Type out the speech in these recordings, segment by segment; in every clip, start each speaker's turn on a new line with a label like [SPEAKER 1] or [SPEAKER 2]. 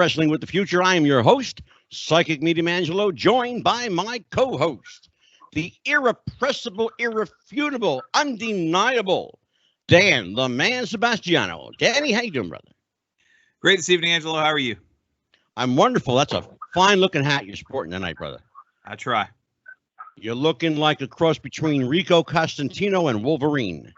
[SPEAKER 1] Wrestling with the Future. I am your host, Psychic Medium Angelo, joined by my co-host, the irrepressible, irrefutable, undeniable Dan, the man Sebastiano. Danny, how you doing, brother?
[SPEAKER 2] Great this evening, Angelo. How are you?
[SPEAKER 1] I'm wonderful. That's a fine-looking hat you're sporting tonight, brother.
[SPEAKER 2] I try.
[SPEAKER 1] You're looking like a cross between Rico Costantino and Wolverine.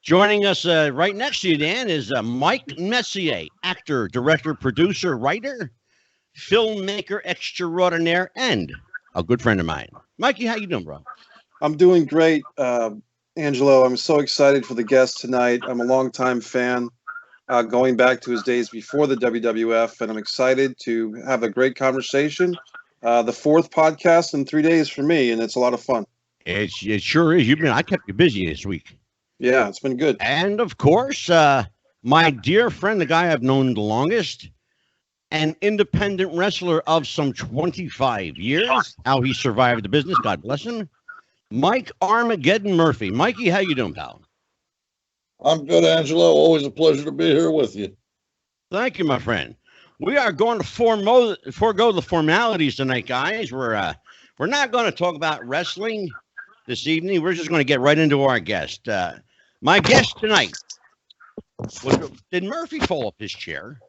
[SPEAKER 1] Joining us right next to you, Dan, is Mike Messier, actor, director, producer, writer, filmmaker extraordinaire, and a good friend of mine. Mikey, how you doing, bro?
[SPEAKER 3] I'm doing great, Angelo. I'm so excited for the guest tonight. I'm a longtime fan, going back to his days before the WWF, and I'm excited to have a great conversation. The fourth podcast in 3 days for me, and it's a lot of fun.
[SPEAKER 1] It sure is. I kept you busy this week.
[SPEAKER 3] Yeah, it's been good.
[SPEAKER 1] And of course, my dear friend, the guy I've known the longest, an independent wrestler of some 25 years. How he survived the business, God bless him. Mike Armageddon Murphy. Mikey, how you doing, pal?
[SPEAKER 4] I'm good, Angelo. Always a pleasure to be here with you.
[SPEAKER 1] Thank you, my friend. We are going to forego the formalities tonight, guys. We're not going to talk about wrestling this evening. We're just going to get right into our guest. My guest tonight. Did Murphy fall off his chair?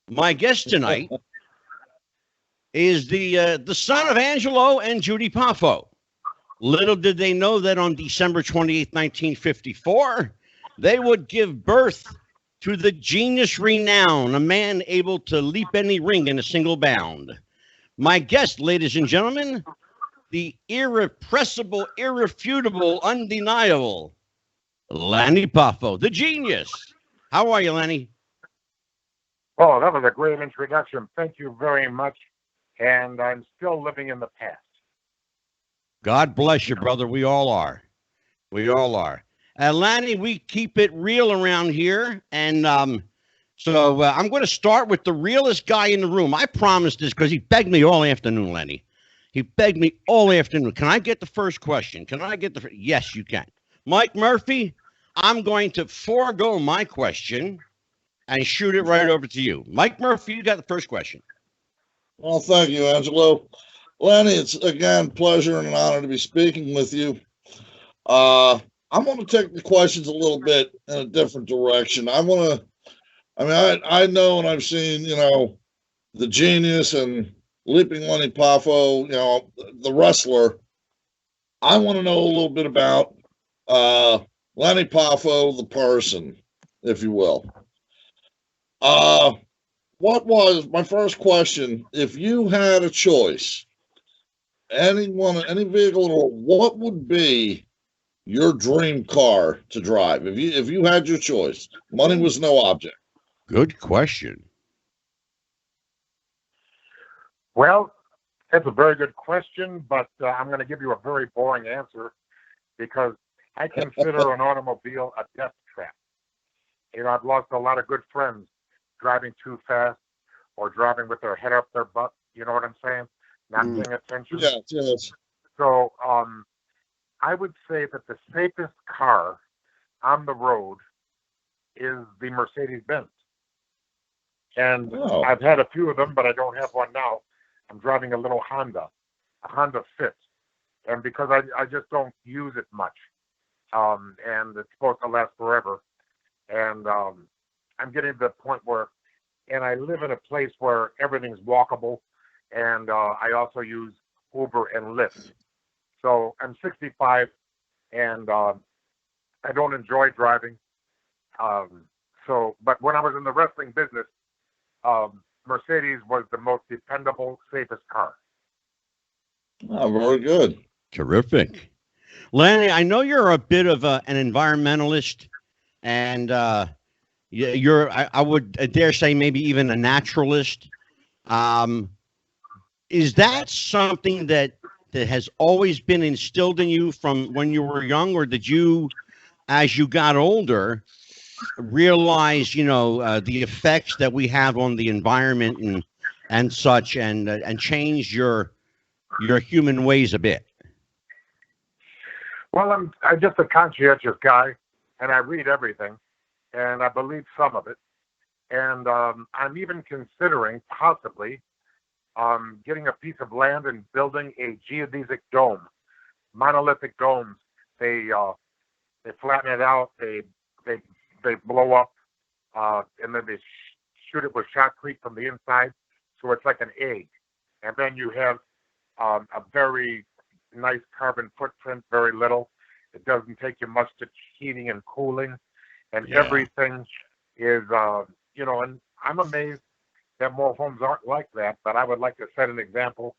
[SPEAKER 1] My guest tonight is the son of Angelo and Judy Poffo. Little did they know that on December 28th, 1954, they would give birth to the genius renown, a man able to leap any ring in a single bound. My guest, ladies and gentlemen, the irrepressible, irrefutable, undeniable Lanny Poffo, the genius. How are you, Lanny?
[SPEAKER 5] Oh, that was a great introduction. Thank you very much. And I'm still living in the past.
[SPEAKER 1] God bless you, brother. We all are. We all are. Lanny, we keep it real around here. And so I'm going to start with the realest guy in the room. I promised this because he begged me all afternoon, Lenny. He begged me all afternoon. Can I get the first question? Can I get the first? Yes, you can. Mike Murphy, I'm going to forego my question and shoot it right over to you. Mike Murphy, you got the first question.
[SPEAKER 4] Well, thank you, Angelo. Lanny, it's again pleasure and an honor to be speaking with you. I'm going to take the questions a little bit in a different direction. I know and I've seen, the genius and Leaping Lanny Poffo, the wrestler. I want to know a little bit about Lanny Poffo, the person, if you will. What was my first question? If you had a choice, any vehicle, what would be your dream car to drive? If you had your choice, money was no object.
[SPEAKER 1] Good question.
[SPEAKER 5] Well, it's a very good question, but I'm going to give you a very boring answer because I consider an automobile a death trap. I've lost a lot of good friends driving too fast or driving with their head up their butt. You know what I'm saying? Not paying attention.
[SPEAKER 4] Yes.
[SPEAKER 5] So I would say that the safest car on the road is the Mercedes-Benz. And I've had a few of them, but I don't have one now. I'm driving a little Honda, a Honda Fit. And because I just don't use it much. And it's supposed to last forever. And I'm getting to the point where, and I live in a place where everything's walkable. And I also use Uber and Lyft. So I'm 65 and I don't enjoy driving. But when I was in the wrestling business, Mercedes was the most dependable, safest car.
[SPEAKER 4] Oh, very good.
[SPEAKER 1] Terrific. Lanny, I know you're a bit of an environmentalist, and I would dare say maybe even a naturalist. Is that something that has always been instilled in you from when you were young, or did you, as you got older, realize, the effects that we have on the environment and such, and change your human ways a bit?
[SPEAKER 5] Well, I'm just a conscientious guy, and I read everything, and I believe some of it. And I'm even considering possibly getting a piece of land and building a geodesic dome, monolithic domes. They flatten it out, they blow up, and then they shoot it with shotcrete from the inside, so it's like an egg. And then you have a very nice carbon footprint, very little. It doesn't take you much to heating and cooling, and everything is, and I'm amazed that more homes aren't like that, but I would like to set an example.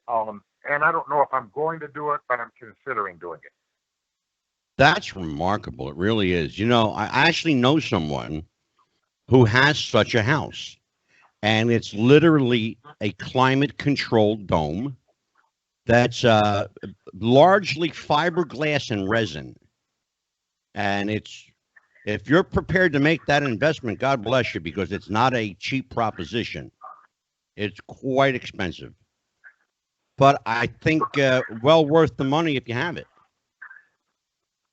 [SPEAKER 5] And I don't know if I'm going to do it, but I'm considering doing it.
[SPEAKER 1] That's remarkable. It really is. I actually know someone who has such a house, and it's literally a climate-controlled dome that's largely fiberglass and resin. And if you're prepared to make that investment, God bless you, because it's not a cheap proposition. It's quite expensive. But I think well worth the money if you have it.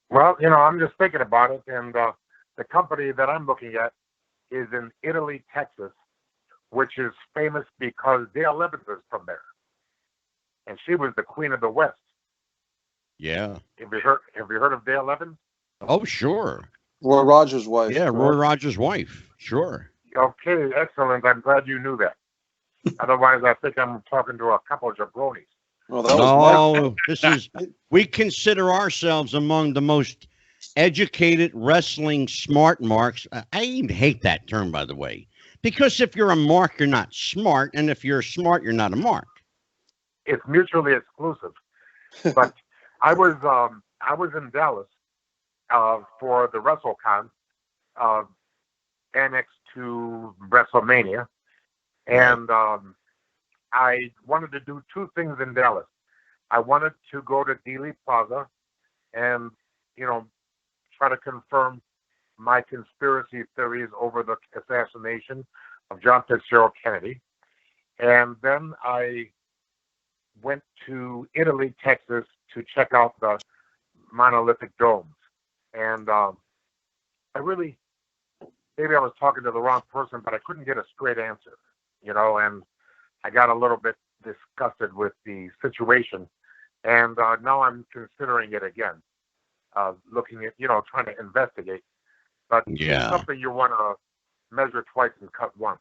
[SPEAKER 5] Well, I'm just thinking about it, and the company that I'm looking at is in Italy, Texas, which is famous because Dale Evans is from there, and she was the Queen of the West.
[SPEAKER 1] Yeah.
[SPEAKER 5] Have you heard of Dale Evans?
[SPEAKER 1] Oh, sure.
[SPEAKER 3] Roy Rogers' wife.
[SPEAKER 1] Yeah, Roy Rogers' wife. Sure.
[SPEAKER 5] Okay, excellent. I'm glad you knew that. Otherwise, I think I'm talking to a couple of jabronis.
[SPEAKER 3] Well,
[SPEAKER 1] we consider ourselves among the most educated wrestling smart marks. I even hate that term, by the way, because if you're a mark, you're not smart, and if you're smart, you're not a mark.
[SPEAKER 5] It's mutually exclusive. But I was in Dallas for the WrestleCon, annexed to WrestleMania, and I wanted to do two things in Dallas. I wanted to go to Dealey Plaza and, try to confirm my conspiracy theories over the assassination of John Fitzgerald Kennedy. And then I went to Italy, Texas to check out the monolithic domes. And maybe I was talking to the wrong person, but I couldn't get a straight answer, and I got a little bit disgusted with the situation. And now I'm considering it again, looking at, trying to investigate. But it's something you want to measure twice and cut once.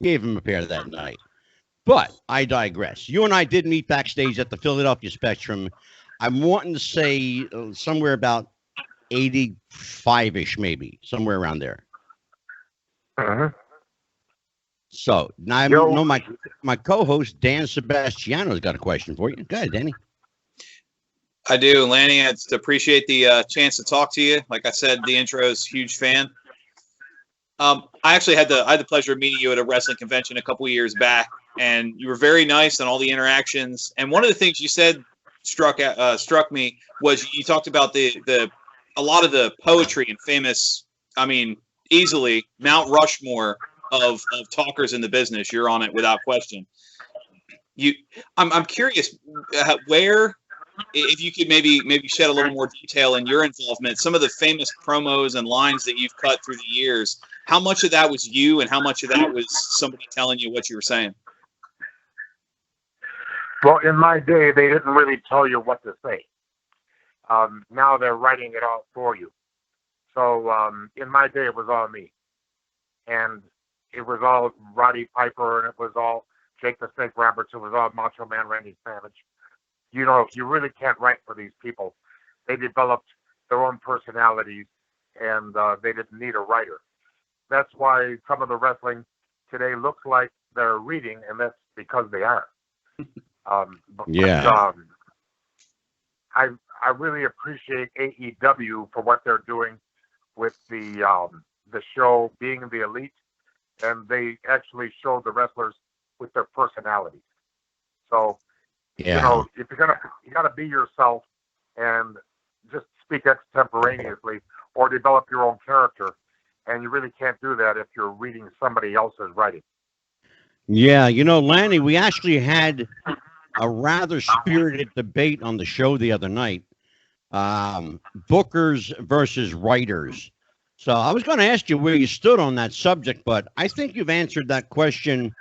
[SPEAKER 1] Gave him a pair that night. But I digress. You and I did meet backstage at the Philadelphia Spectrum. I'm wanting to say somewhere about 85-ish, maybe, somewhere around there.
[SPEAKER 5] Uh-huh.
[SPEAKER 1] So now I know my co-host Dan Sebastiano's got a question for you. Go ahead, Danny.
[SPEAKER 2] I do, Lanny. I appreciate the chance to talk to you. Like I said, the intro's huge fan. I actually had the pleasure of meeting you at a wrestling convention a couple of years back, and you were very nice on all the interactions. And one of the things you said struck me was you talked about a lot of the poetry and famous, easily Mount Rushmore of talkers in the business. You're on it without question. I'm curious where, if you could maybe shed a little more detail in your involvement, some of the famous promos and lines that you've cut through the years. How much of that was you, and how much of that was somebody telling you what you were saying?
[SPEAKER 5] Well, in my day, they didn't really tell you what to say. Now they're writing it all for you. So in my day, it was all me. And it was all Roddy Piper, and it was all Jake the Snake Roberts. It was all Macho Man Randy Savage. You really can't write for these people. They developed their own personalities, and they didn't need a writer. That's why some of the wrestling today looks like they're reading, and that's because they are. I really appreciate AEW for what they're doing with the show being the elite, and they actually show the wrestlers with their personalities. So, if you gotta be yourself and just speak extemporaneously or develop your own character, and you really can't do that if you're reading somebody else's writing.
[SPEAKER 1] Yeah, Lanny, we actually had a rather spirited debate on the show the other night. Bookers versus writers. So I was going to ask you where you stood on that subject, but I think you've answered that question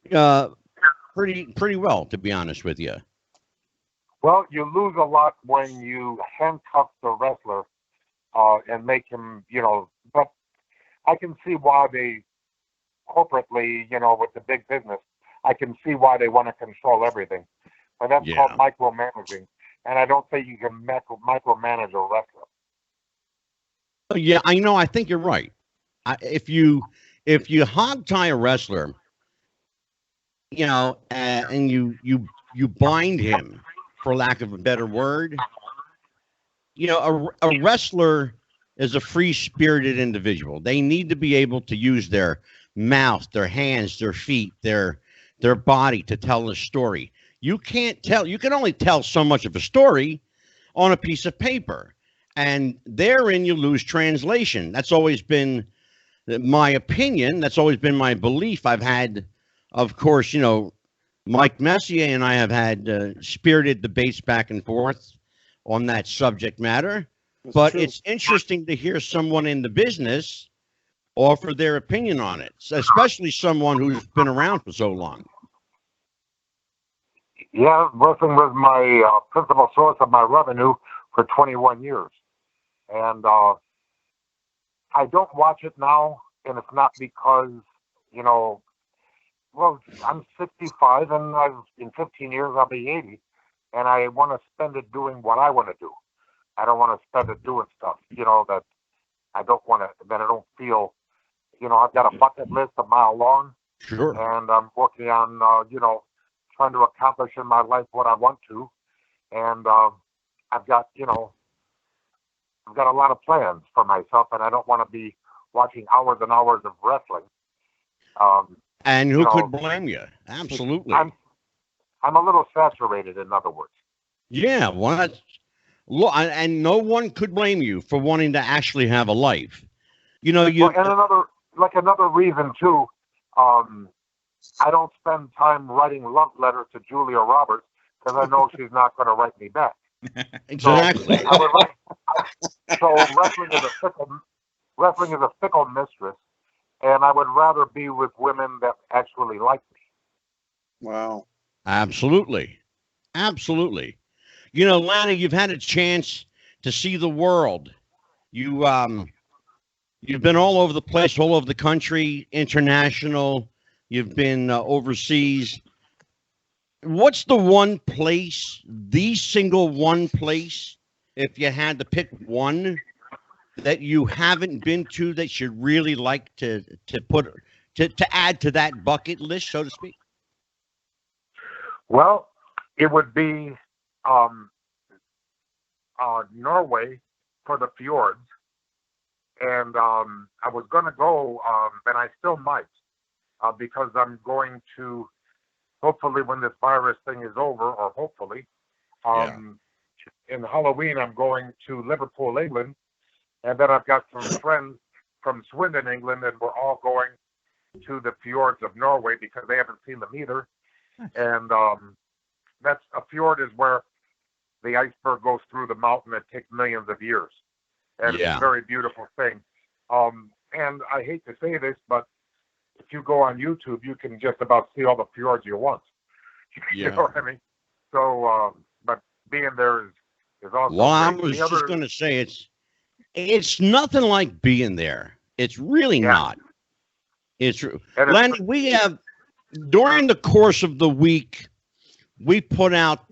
[SPEAKER 1] pretty well, to be honest with you.
[SPEAKER 5] Well, you lose a lot when you handcuff the wrestler and make him, but I can see why they corporately, with the big business, I can see why they want to control everything. But that's called micromanaging. And I don't think you can micromanage a wrestler.
[SPEAKER 1] Yeah, I know. I think you're right. If you hog-tie a wrestler, and you bind him, for lack of a better word, a wrestler is a free-spirited individual. They need to be able to use their mouth, their hands, their feet, their body to tell a story. You can only tell so much of a story on a piece of paper, and therein you lose translation. That's always been my opinion. That's always been my belief. I've had, of course, Mike Messier and I have had spirited debates back and forth on that subject matter. But it's interesting to hear someone in the business offer their opinion on it, especially someone who's been around for so long.
[SPEAKER 5] Yeah, wrestling was my principal source of my revenue for 21 years. And I don't watch it now, and it's not because, I'm 65, and in 15 years I'll be 80, and I want to spend it doing what I want to do. I don't want to spend it doing stuff, that I don't want to, that I don't feel, I've got a bucket list a mile long.
[SPEAKER 1] Sure.
[SPEAKER 5] And I'm working on, trying to accomplish in my life what I want to. And I've got a lot of plans for myself, and I don't want to be watching hours and hours of wrestling.
[SPEAKER 1] And who could blame you? Absolutely.
[SPEAKER 5] I'm a little saturated, in other words.
[SPEAKER 1] Yeah, well, and no one could blame you for wanting to actually have a life. And
[SPEAKER 5] another reason too, I don't spend time writing love letters to Julia Roberts because I know she's not going to write me back.
[SPEAKER 1] Exactly.
[SPEAKER 5] So wrestling is a fickle mistress, and I would rather be with women that actually like me.
[SPEAKER 3] Wow.
[SPEAKER 1] Absolutely. Absolutely. Lanny, you've had a chance to see the world. You've been all over the place, all over the country, international. You've been overseas. What's the single one place, if you had to pick one, that you haven't been to that you'd really like to add to that bucket list, so to speak?
[SPEAKER 5] Well, it would be Norway for the fjords. And I was going to go, and I still might, because I'm going to, hopefully when this virus thing is over, or hopefully, in Halloween, I'm going to Liverpool, England. And then I've got some friends from Swindon, England, and we're all going to the fjords of Norway because they haven't seen them either. And that's a fjord is where the iceberg goes through the mountain. It takes millions of years. And it's a very beautiful thing. And I hate to say this, but if you go on YouTube, you can just about see all the fjords you want. You know what I mean? So, but being there is awesome.
[SPEAKER 1] Well, I was just going to say it's nothing like being there. It's really not. It's Lanny, we have, during the course of the week, we put out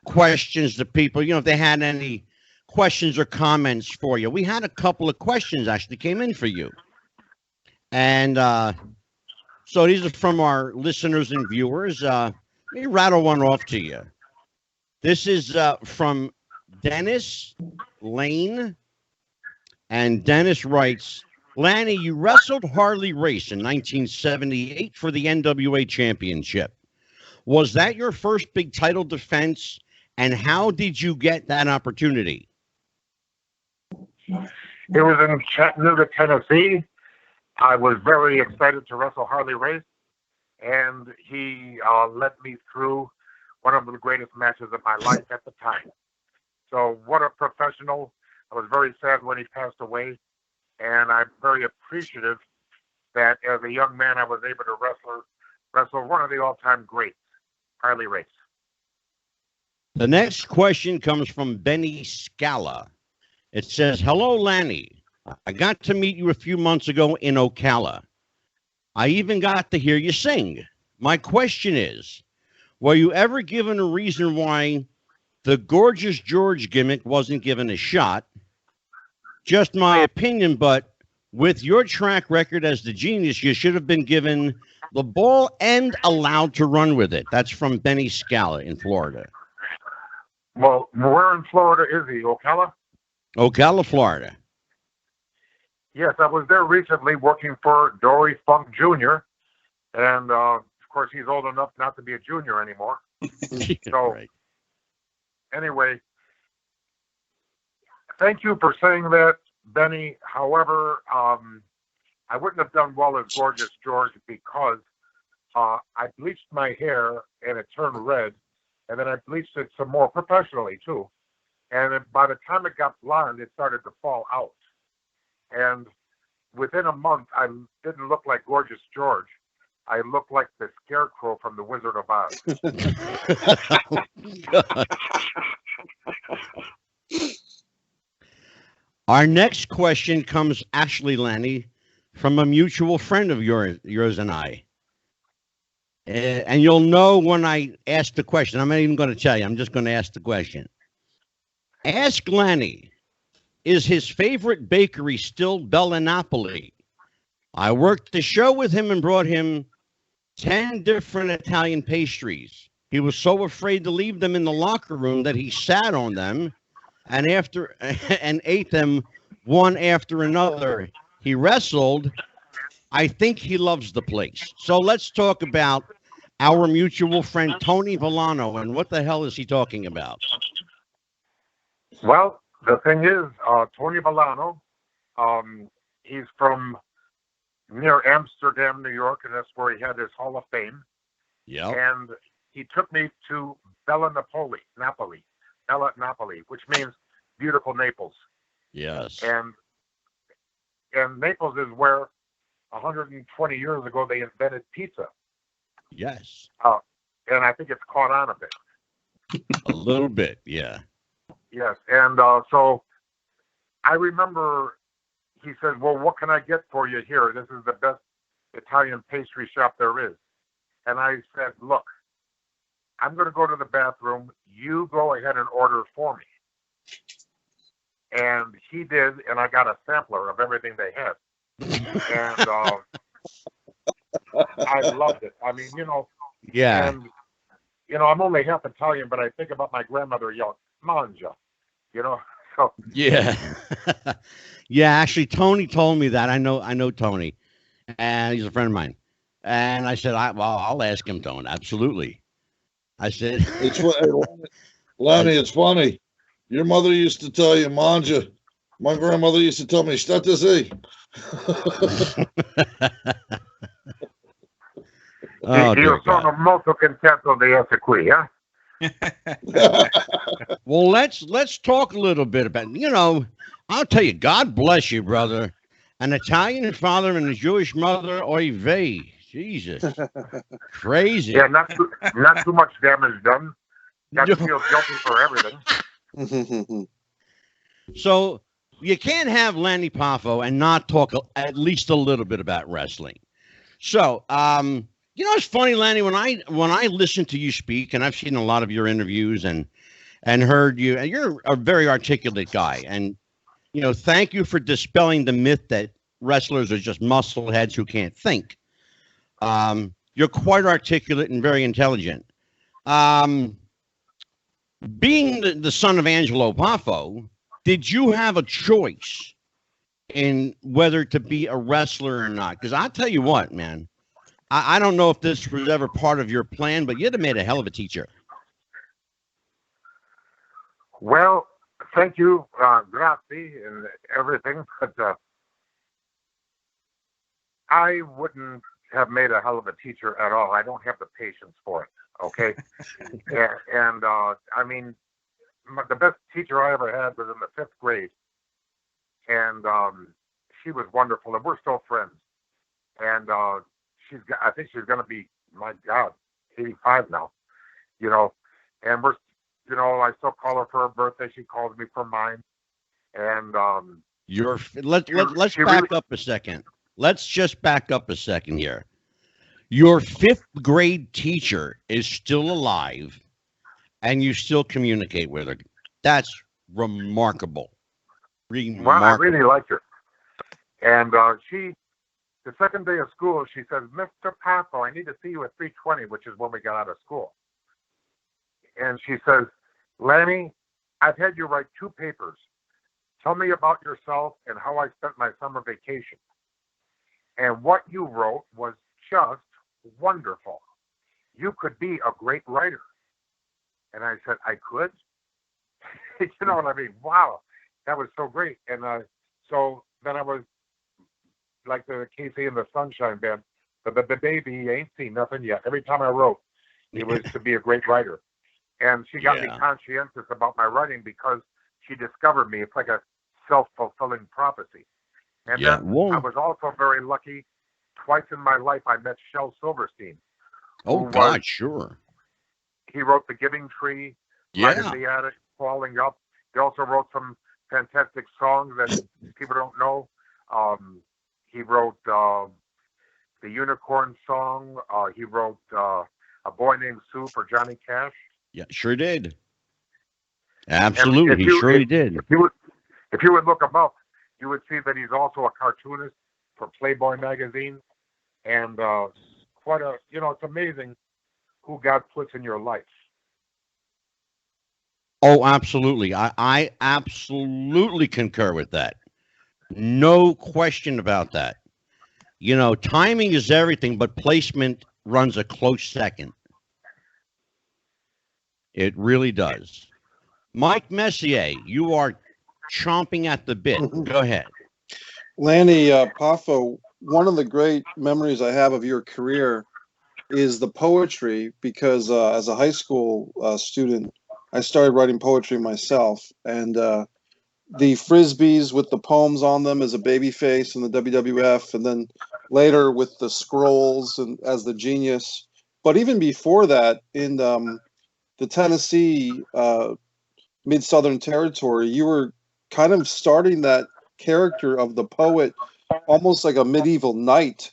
[SPEAKER 1] questions to people, if they had any questions or comments for you. We had a couple of questions actually came in for you. And so these are from our listeners and viewers. Let me rattle one off to you. This is from Dennis Lane. And Dennis writes, Lanny, you wrestled Harley Race in 1978 for the NWA Championship. Was that your first big title defense? And how did you get that opportunity?
[SPEAKER 5] It was in Chattanooga, Tennessee. I was very excited to wrestle Harley Race, and he led me through one of the greatest matches of my life at the time. So what a professional. I was very sad when he passed away, and I'm very appreciative that as a young man I was able to wrestle one of the all-time greats, Harley Race.
[SPEAKER 1] The next question comes from Benny Scala. It says, "Hello, Lanny. I got to meet you a few months ago in Ocala. I even got to hear you sing. My question is, were you ever given a reason why the Gorgeous George gimmick wasn't given a shot? Just my opinion, but with your track record as the genius, you should have been given the ball and allowed to run with it." That's from Benny Scala in Florida.
[SPEAKER 5] Well, where in Florida is he? Ocala?
[SPEAKER 1] Ocala, Florida.
[SPEAKER 5] Yes, I was there recently working for Dory Funk Jr., and of course he's old enough not to be a junior anymore. So,
[SPEAKER 1] right.
[SPEAKER 5] Anyway, thank you for saying that, Benny. However, I wouldn't have done well as Gorgeous George because I bleached my hair and it turned red, and then I bleached it some more professionally too. And by the time it got blonde, it started to fall out. And within a month, I didn't look like Gorgeous George. I looked like the Scarecrow from The Wizard of Oz.
[SPEAKER 1] Our next question comes, actually, Lanny, from a mutual friend of yours and I. And you'll know when I ask the question. I'm not even going to tell you. I'm just going to ask the question. Ask Lanny, is his favorite bakery still Bella Napoli? I worked the show with him and brought him 10 different Italian pastries. He was so afraid to leave them in the locker room that he sat on them and ate them one after another. He wrestled. I think he loves the place. So let's talk about our mutual friend Tony Villano, and what the hell is he talking about?
[SPEAKER 5] Well, the thing is, Tony Villano, he's from near Amsterdam, New York, and that's where he had his Hall of Fame.
[SPEAKER 1] Yeah.
[SPEAKER 5] And he took me to Bella Napoli, which means beautiful Naples.
[SPEAKER 1] Yes.
[SPEAKER 5] And Naples is where 120 years ago they invented pizza.
[SPEAKER 1] Yes.
[SPEAKER 5] And I think it's caught on a bit.
[SPEAKER 1] A little bit, yeah.
[SPEAKER 5] Yes, and so I remember he said, "Well, what can I get for you here? This is the best Italian pastry shop there is." And I said, "Look, I'm going to go to the bathroom. You go ahead and order for me." And he did, and I got a sampler of everything they had. And I loved it. I mean,
[SPEAKER 1] Yeah.
[SPEAKER 5] And, I'm only half Italian, but I think about my grandmother yelling, "Mangia," so.
[SPEAKER 1] Yeah. Yeah, actually, Tony told me that. I know Tony, and he's a friend of mine. And I said, I'll ask him, Tony. Absolutely. I said,
[SPEAKER 4] Lanny, it's funny. Your mother used to tell you manja. My grandmother used to tell me, "State sì."
[SPEAKER 1] Oh,
[SPEAKER 5] Io sono molto contento di essere qui, huh?
[SPEAKER 1] Well, let's talk a little bit about, I'll tell you, God bless you, brother. An Italian father and a Jewish mother, oy vey. Jesus. Crazy.
[SPEAKER 5] Yeah, not too much damage done. Got to feel guilty for everything.
[SPEAKER 1] So you can't have Lanny Poffo and not talk at least a little bit about wrestling. So, it's funny, Lanny, when I listen to you speak, and I've seen a lot of your interviews and heard you, and you're a very articulate guy. And, thank you for dispelling the myth that wrestlers are just muscle heads who can't think. You're quite articulate and very intelligent. Being the son of Angelo Poffo, did you have a choice in whether to be a wrestler or not? Because I'll tell you what, man, I don't know if this was ever part of your plan, but you'd have made a hell of a teacher.
[SPEAKER 5] Well, thank you, grazie, and everything, but I wouldn't have made a hell of a teacher at all. I don't have the patience for it, okay? And I mean, the best teacher I ever had was in the 5th grade, and she was wonderful, and we're still friends. And I think she's going to be, my God, 85 now, you know. And we're, you know, I still call her for her birthday. She calls me for mine. And
[SPEAKER 1] let's back up a second. Let's just back up a second here. Your 5th grade teacher is still alive, and you still communicate with her. That's remarkable.
[SPEAKER 5] Well, I really liked her. And the second day of school, she says, Mr. Poffo, I need to see you at 3:20, which is when we got out of school. And she says, Lanny, I've had you write 2 papers. Tell me about yourself and how I spent my summer vacation. And what you wrote was just wonderful. You could be a great writer. And I said, I could? You know what I mean? Wow, that was so great. And so then I was like the Casey and the Sunshine Band, but the baby ain't seen nothing yet. Every time I wrote, it was to be a great writer. And she got me conscientious about my writing because she discovered me. It's like a self-fulfilling prophecy. And then I was also very lucky. Twice in my life, I met Shel Silverstein.
[SPEAKER 1] Oh, God, sure.
[SPEAKER 5] He wrote The Giving Tree, Light in the Attic, Falling Up. He also wrote some fantastic songs that people don't know. He wrote the Unicorn Song. He wrote A Boy Named Sue for Johnny Cash.
[SPEAKER 1] Yeah, sure did. Absolutely, he surely did.
[SPEAKER 5] If you would look him up, you would see that he's also a cartoonist for Playboy magazine. And it's amazing who God puts in your life.
[SPEAKER 1] Oh, absolutely. I absolutely concur with that. No question about that. You know, timing is everything, but placement runs a close second. It really does. Mike Messier, you are chomping at the bit. Go ahead.
[SPEAKER 3] Lanny Poffo, one of the great memories I have of your career is the poetry, because as a high school student, I started writing poetry myself. And the Frisbees with the poems on them as a babyface in the WWF, and then later with the scrolls and as the genius. But even before that, in the Tennessee Mid-Southern Territory, you were kind of starting that character of the poet, almost like a medieval knight.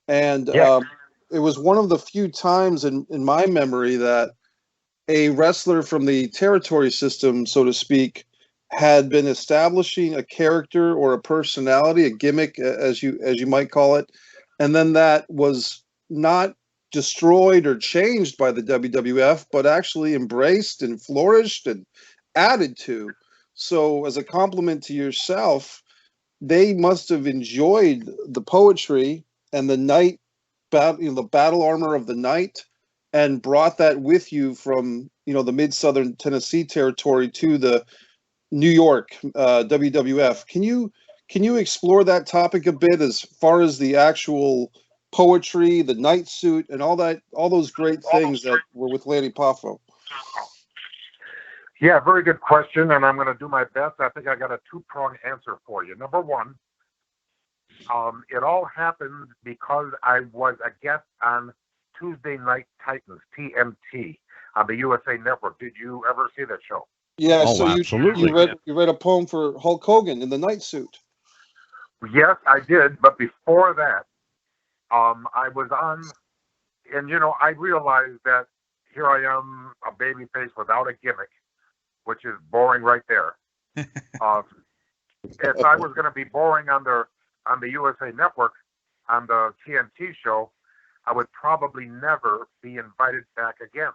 [SPEAKER 3] And it was one of the few times in my memory that a wrestler from the territory system, so to speak, had been establishing a character or a personality, a gimmick, as you might call it, and then that was not destroyed or changed by the WWF, but actually embraced and flourished and added to. So, as a compliment to yourself, they must have enjoyed the poetry and the knight battle, the battle armor of the knight, and brought that with you from the mid-southern Tennessee territory to the New York WWF. Can you explore that topic a bit as far as the actual poetry, the knight suit, and all those great things that were with Lanny Poffo?
[SPEAKER 5] Yeah, very good question, and I'm going to do my best. I think I got a 2-pronged answer for you. Number one, it all happened because I was a guest on Tuesday Night Titans, TMT, on the USA Network. Did you ever see that show?
[SPEAKER 3] Yeah,
[SPEAKER 1] oh,
[SPEAKER 3] so
[SPEAKER 1] absolutely.
[SPEAKER 3] you read a poem for Hulk Hogan in the night suit.
[SPEAKER 5] Yes, I did, but before that, I was on, and I realized that here I am, a baby face without a gimmick, which is boring right there. If I was going to be boring on the USA Network, on the TNT show, I would probably never be invited back again.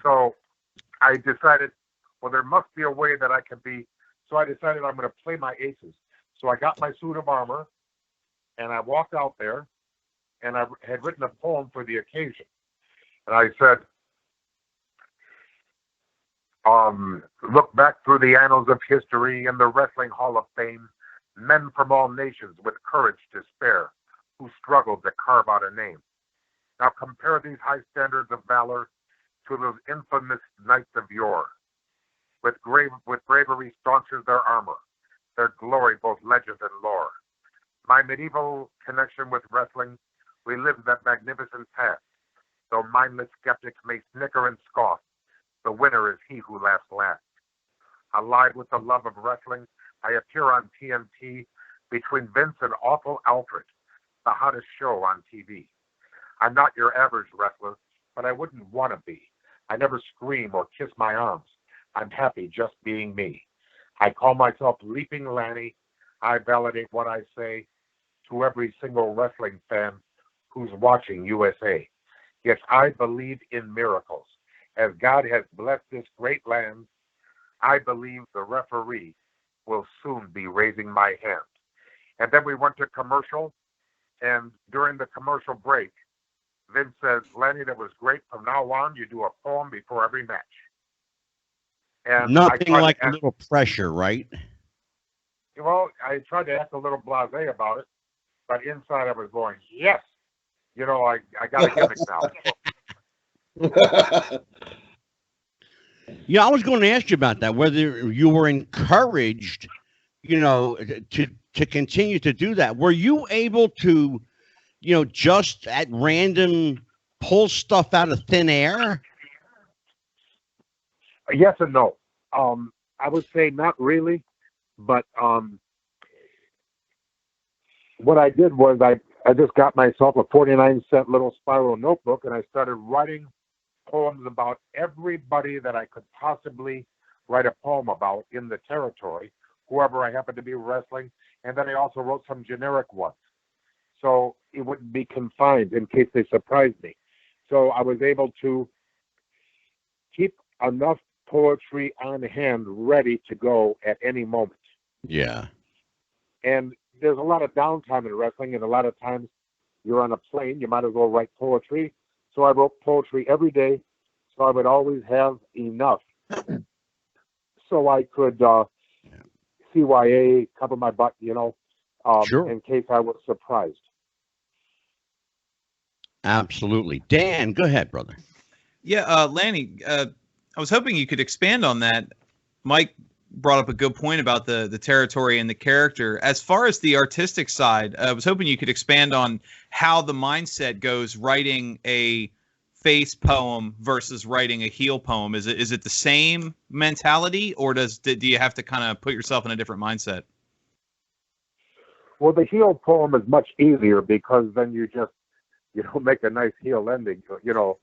[SPEAKER 5] So I decided, well, there must be a way that I can be. So I decided I'm going to play my aces. So I got my suit of armor, and I walked out there, and I had written a poem for the occasion. And I said, look back through the annals of history and the Wrestling Hall of Fame, men from all nations with courage to spare, who struggled to carve out a name. Now compare these high standards of valor to those infamous knights of yore. With bravery staunches their armor, their glory, both legend and lore. My medieval connection with wrestling relives that magnificent past. Though mindless skeptics may snicker and scoff, the winner is he who laughs last. Alive with the love of wrestling, I appear on TNT between Vince and awful Alfred, the hottest show on TV. I'm not your average wrestler, but I wouldn't want to be. I never scream or kiss my arms. I'm happy just being me. I call myself Leaping Lanny. I validate what I say to every single wrestling fan who's watching USA. Yes, I believe in miracles. As God has blessed this great land, I believe the referee will soon be raising my hand. And then we went to commercial, and during the commercial break, Vince says, Lanny, that was great. From now on, you do a poem before every match. And
[SPEAKER 1] nothing like a little pressure, right?
[SPEAKER 5] Well, I tried to act a little blasé about it, but inside I was going, yes. You know, I got a gimmick now.
[SPEAKER 1] Yeah, I was going to ask you about that, whether you were encouraged, you know, to continue to do that. Were you able to, you know, just at random pull stuff out of thin air?
[SPEAKER 5] Yes and no. I would say not really, but what I did was I just got myself a 49-cent little spiral notebook, and I started writing poems about everybody that I could possibly write a poem about in the territory, whoever I happened to be wrestling, and then I also wrote some generic ones. So it wouldn't be confined in case they surprised me. So I was able to keep enough poetry on hand ready to go at any moment.
[SPEAKER 1] Yeah.
[SPEAKER 5] And there's a lot of downtime in wrestling, and a lot of times you're on a plane, you might as well write poetry. So I wrote poetry every day, so I would always have enough so I could CYA, cover my butt, you know,
[SPEAKER 1] sure,
[SPEAKER 5] in case I was surprised.
[SPEAKER 1] Absolutely. Dan, go ahead, brother.
[SPEAKER 2] Yeah, Lanny, I was hoping you could expand on that. Mike brought up a good point about the territory and the character. As far as the artistic side, I was hoping you could expand on how the mindset goes writing a face poem versus writing a heel poem. Is it the same mentality, or do you have to kind of put yourself in a different mindset?
[SPEAKER 5] Well, the heel poem is much easier because then you just, you know, make a nice heel ending, you know,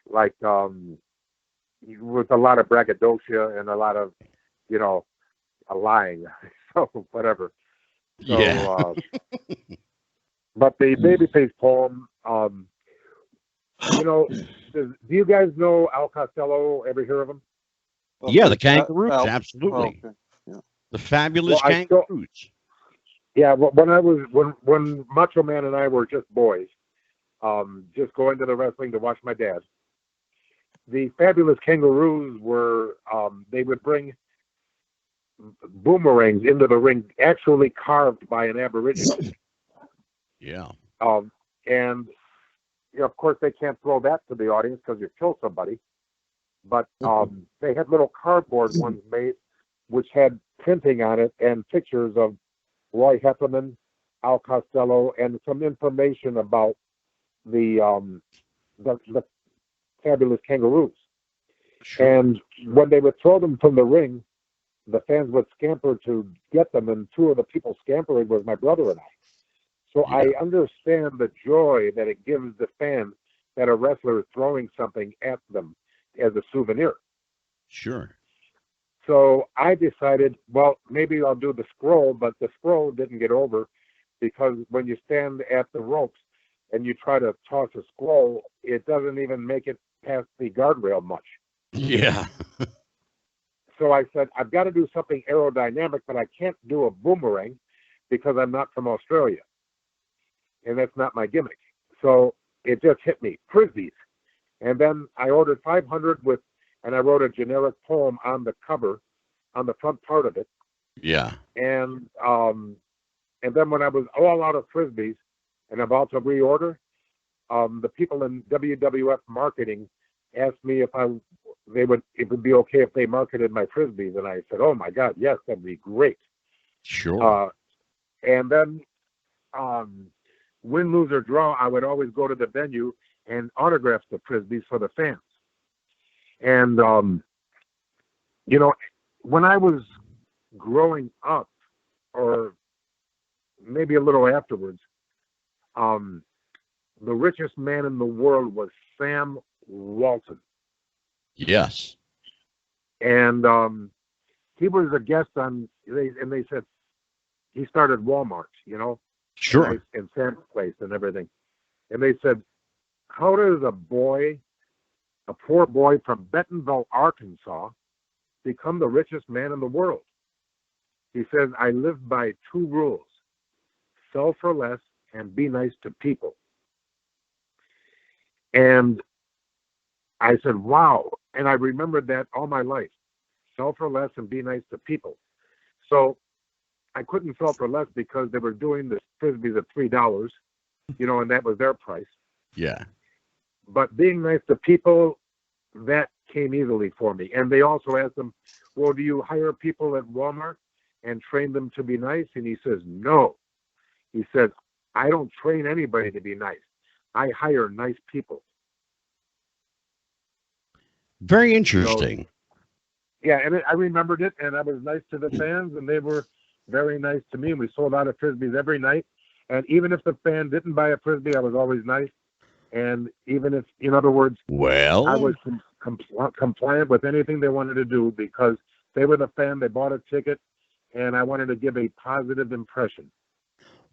[SPEAKER 5] like with a lot of braggadocio and a lot of, you know, lying, so whatever. So,
[SPEAKER 1] yeah.
[SPEAKER 5] But the babyface poem, you know, do you guys know Al Costello? Ever hear of him?
[SPEAKER 1] Yeah, the Kangaroos, absolutely.
[SPEAKER 3] Okay. Yeah.
[SPEAKER 1] The fabulous Kangaroos.
[SPEAKER 5] Yeah, when Macho Man and I were just boys, just going to the wrestling to watch my dad. The fabulous Kangaroos were, they would bring boomerangs into the ring, actually carved by an Aborigine.
[SPEAKER 1] Yeah.
[SPEAKER 5] And you know, of course, they can't throw that to the audience because you kill somebody. But they had little cardboard ones made, which had printing on it and pictures of Roy Heffernan, Al Costello, and some information about the fabulous Kangaroos. Sure. And when they would throw them from the ring, the fans would scamper to get them, and two of the people scampering was my brother and I. So yeah. I understand the joy that it gives the fans that a wrestler is throwing something at them as a souvenir.
[SPEAKER 1] Sure.
[SPEAKER 5] So I decided, well, maybe I'll do the scroll, but the scroll didn't get over because when you stand at the ropes and you try to toss a scroll, it doesn't even make it past the guardrail much.
[SPEAKER 1] Yeah.
[SPEAKER 5] So I said, I've got to do something aerodynamic, but I can't do a boomerang because I'm not from Australia. And that's not my gimmick. So it just hit me, frisbees. And then I ordered 500 and I wrote a generic poem on the cover, on the front part of it.
[SPEAKER 1] Yeah.
[SPEAKER 5] And then when I was all out of frisbees and about to reorder, the people in WWF marketing asked me if it would be okay if they marketed my frisbees, and I said, "Oh my God, yes, that'd be great."
[SPEAKER 1] Sure.
[SPEAKER 5] And then, win, lose, or draw, I would always go to the venue and autograph the Frisbees for the fans. And, you know, when I was growing up, or maybe a little afterwards, the richest man in the world was Sam Walton.
[SPEAKER 1] Yes.
[SPEAKER 5] And he was a guest on, and they said he started Walmart, you know,
[SPEAKER 1] Sure.
[SPEAKER 5] in Sam's place and everything. And they said, how does a poor boy from Bentonville, Arkansas, become the richest man in the world? He says, I live by 2 rules: sell for less and be nice to people. And I said, wow. And I remembered that all my life: sell for less and be nice to people. So I couldn't sell for less because they were doing the Frisbees at $3, you know, and that was their price.
[SPEAKER 1] Yeah.
[SPEAKER 5] But being nice to people, that came easily for me. And they also asked him, well, do you hire people at Walmart and train them to be nice? And he says, no. He says, I don't train anybody to be nice. I hire nice people.
[SPEAKER 1] Very interesting.
[SPEAKER 5] So, yeah, and I remembered it, and I was nice to the fans, and they were very nice to me. And we sold out of Frisbees every night. And even if the fan didn't buy a Frisbee, I was always nice. And even if, in other words,
[SPEAKER 1] well,
[SPEAKER 5] I was compliant with anything they wanted to do, because they were the fan, they bought a ticket, and I wanted to give a positive impression.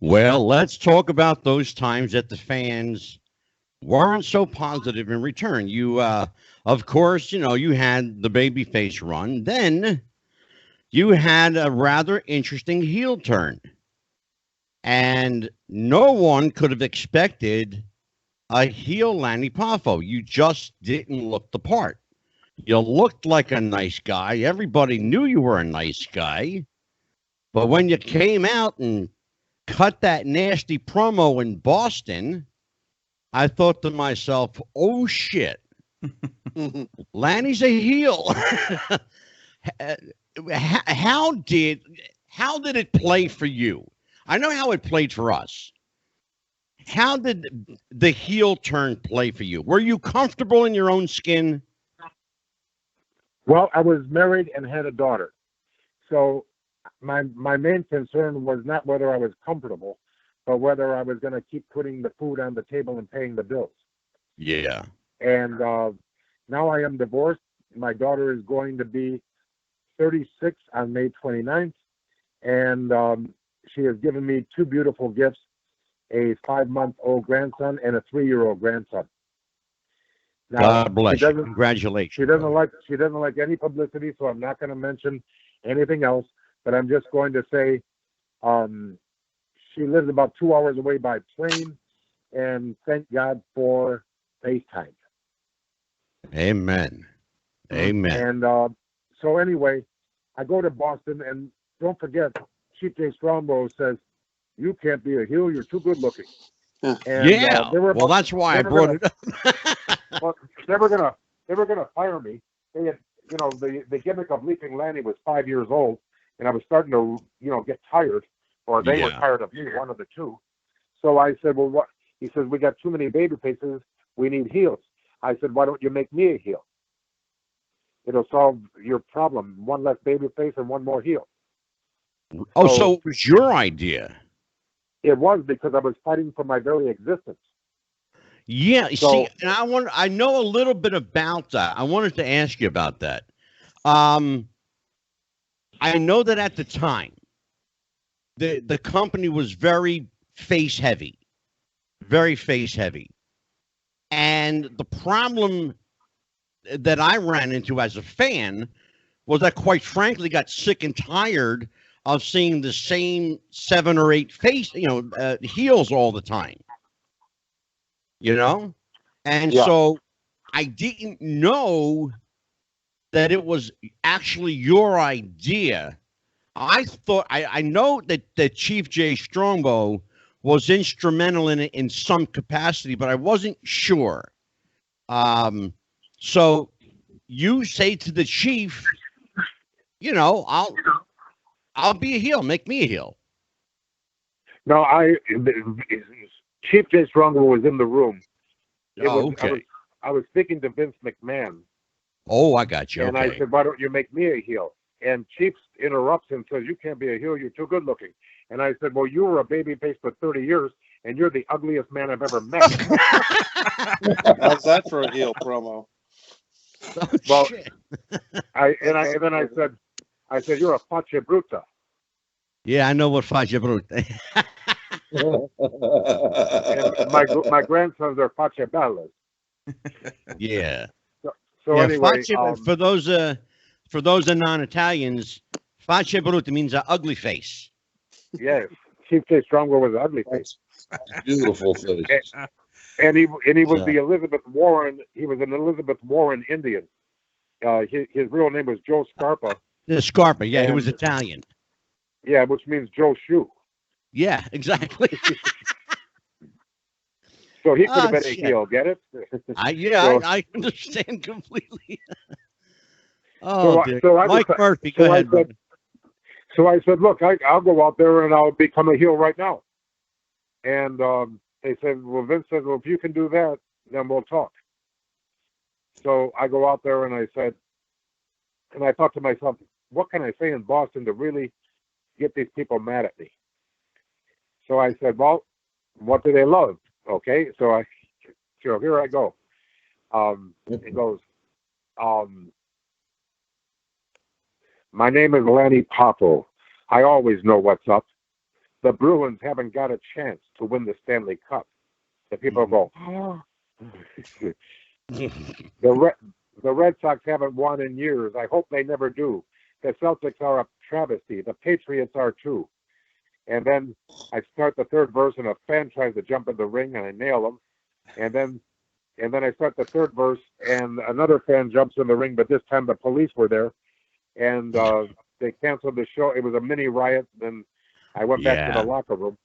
[SPEAKER 1] Well, let's talk about those times that the fans weren't so positive in return. You, of course, you know, you had the babyface run. Then you had a rather interesting heel turn. And no one could have expected a heel Lanny Poffo. You just didn't look the part. You looked like a nice guy. Everybody knew you were a nice guy. But when you came out and cut that nasty promo in Boston, I thought to myself, oh, shit. Lanny's a heel. How did it play for you? I know how it played for us. How did the heel turn play for you? Were you comfortable in your own skin?
[SPEAKER 5] Well, I was married and had a daughter. So my main concern was not whether I was comfortable, but whether I was going to keep putting the food on the table and paying the bills.
[SPEAKER 1] Yeah.
[SPEAKER 5] And now I am divorced. My daughter is going to be 36 on May 29th. And she has given me 2 beautiful gifts: a 5-month-old grandson and a 3-year-old grandson. Now,
[SPEAKER 1] God bless you. Congratulations.
[SPEAKER 5] She doesn't like any publicity, so I'm not going to mention anything else. But I'm just going to say, she lives about 2 hours away by plane, and thank God for FaceTime.
[SPEAKER 1] Amen. Amen.
[SPEAKER 5] And so anyway, I go to Boston, and don't forget, Chief J. Strongbow says, you can't be a heel, you're too good looking. And,
[SPEAKER 1] yeah. Well, that's why I brought it up.
[SPEAKER 5] Well, they were gonna fire me. They had, you know, the gimmick of Leaping Lanny was 5 years old, and I was starting to, you know, get tired, or they were tired of me, one of the two. So I said, well, what? He says, we got too many baby faces. We need heels. I said, why don't you make me a heel? It'll solve your problem. One less baby face and one more heel.
[SPEAKER 1] Oh, so it was your idea.
[SPEAKER 5] It was, because I was fighting for my very existence.
[SPEAKER 1] Yeah, see, and I know a little bit about that. I wanted to ask you about that. I know that at the time, the company was very face heavy. And the problem that I ran into as a fan was that, quite frankly, got sick and tired of seeing the same 7 or 8 heels all the time. You know? And so I didn't know that it was actually your idea. I thought, I know that Chief J. Strongbow was instrumental in it in some capacity, but I wasn't sure. So you say to the chief, you know, I'll be a heel. Make me a heel.
[SPEAKER 5] No, Chief Jay Stronger was in the room.
[SPEAKER 1] Okay.
[SPEAKER 5] I was speaking to Vince McMahon.
[SPEAKER 1] Oh, I got you.
[SPEAKER 5] And
[SPEAKER 1] okay.
[SPEAKER 5] I said, why don't you make me a heel? And Chief interrupts and says, you can't be a heel. You're too good looking. And I said, well, you were a babyface for 30 years, and you're the ugliest man I've ever met.
[SPEAKER 3] How's that for a heel promo?
[SPEAKER 1] Oh,
[SPEAKER 5] well,
[SPEAKER 1] shit.
[SPEAKER 5] then I said, you're a faccia bruta.
[SPEAKER 1] Yeah, I know what faccia bruta.
[SPEAKER 5] And my grandsons are faccia bellas.
[SPEAKER 1] Yeah.
[SPEAKER 5] So
[SPEAKER 1] yeah,
[SPEAKER 5] anyway,
[SPEAKER 1] faccia, for those non-Italians, faccia bruta means an ugly face.
[SPEAKER 5] Yes, Chief Jay Stronger was an ugly face.
[SPEAKER 4] Beautiful face.
[SPEAKER 5] And he was the Elizabeth Warren. He was an Elizabeth Warren Indian. His real name was Joe Scarpa.
[SPEAKER 1] The Scarpa, yeah, he was Italian.
[SPEAKER 5] Yeah, which means Joe Shoe.
[SPEAKER 1] Yeah, exactly.
[SPEAKER 5] So he could have been a heel, get it?
[SPEAKER 1] I understand completely. Mike Murphy, go ahead.
[SPEAKER 5] So I said, look, I'll go out there and I'll become a heel right now. And they said, well, Vince said, well, if you can do that, then we'll talk. So I go out there and I said, and I thought to myself, what can I say in Boston to really get these people mad at me? So I said, well, what do they love? Okay, so here I go. It goes, my name is Lanny Poffo. I always know what's up. The Bruins haven't got a chance to win the Stanley Cup. The people go, oh. The Red Sox haven't won in years. I hope they never do. The Celtics are a travesty. The Patriots are too. And then I start the third verse, and a fan tries to jump in the ring, and I nail him. And then I start the third verse, and another fan jumps in the ring, but this time the police were there, and they canceled the show. It was a mini riot. Then I went back to the locker room,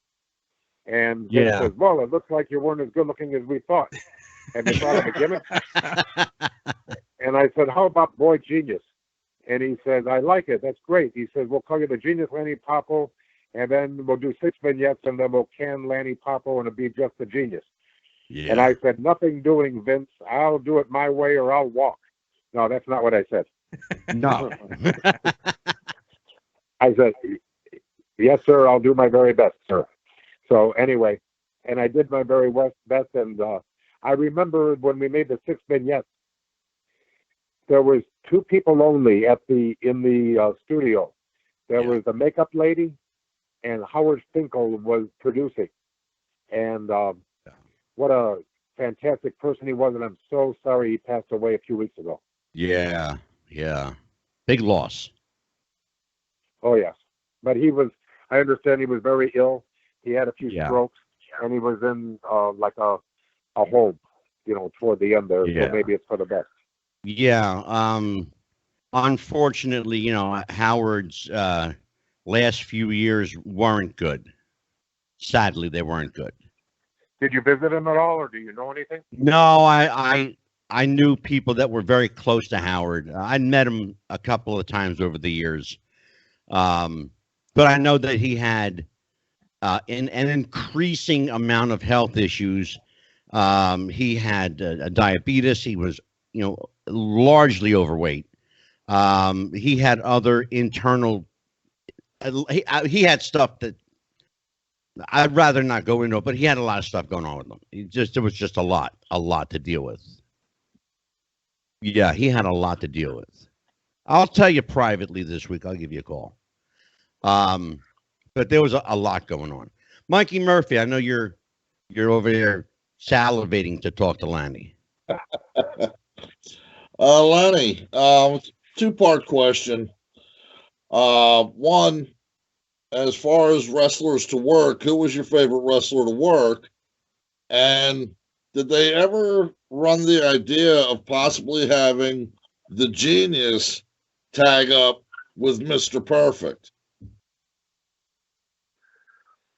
[SPEAKER 5] and Vince says, "Well, it looks like you weren't as good looking as we thought. Have you thought of a gimmick?" And I said, "How about Boy Genius?" And he says, "I like it. That's great." He says, "We'll call you the Genius Lanny Poffo. And then we'll do 6 vignettes, and then we'll can Lanny Poffo, and it'll be just the genius." Yeah. And I said, "Nothing doing, Vince. I'll do it my way or I'll walk." No, that's not what I said.
[SPEAKER 1] No.
[SPEAKER 5] I said, "Yes, sir. I'll do my very best, sir." So anyway, and I did my very best. And I remember when we made the 6 vignettes, there was 2 people only in the studio. There was the makeup lady, and Howard Finkel was producing. And what a fantastic person he was, and I'm so sorry he passed away a few weeks ago.
[SPEAKER 1] Yeah. Big loss.
[SPEAKER 5] Oh, yes. But I understand he was very ill. He had a few strokes, and he was in like a home, toward the end there. Yeah. So maybe it's for the best.
[SPEAKER 1] Yeah. Unfortunately, Howard's last few years weren't good. Sadly, they weren't good.
[SPEAKER 5] Did you visit him at all, or do you know anything?
[SPEAKER 1] No, I knew people that were very close to Howard. I met him a couple of times over the years. But I know that he had an increasing amount of health issues. He had diabetes. He was, largely overweight. He had other internal. He had stuff that I'd rather not go into, but he had a lot of stuff going on with him. It was just a lot to deal with. Yeah, he had a lot to deal with. I'll tell you privately this week. I'll give you a call. But there was a lot going on. Mikey Murphy, I know you're over there salivating to talk to Lanny.
[SPEAKER 4] Lanny, 2-part question. One, as far as wrestlers to work, who was your favorite wrestler to work? And did they ever run the idea of possibly having the Genius tag up with Mr. Perfect?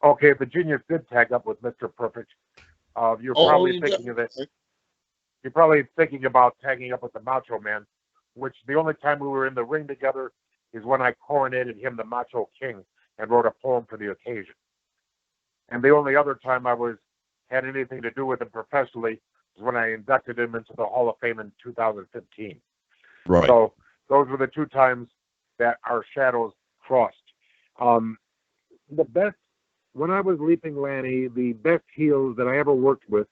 [SPEAKER 5] Okay, the Genius did tag up with Mr. Perfect. You're probably thinking of it. You're probably thinking about tagging up with the Macho Man, which the only time we were in the ring together is when I coronated him the Macho King and wrote a poem for the occasion. And the only other time I had anything to do with him professionally was when I inducted him into the Hall of Fame in 2015.
[SPEAKER 1] Right.
[SPEAKER 5] So those were the two times that our shadows crossed. The best, when I was Leaping Lanny, the best heels that I ever worked with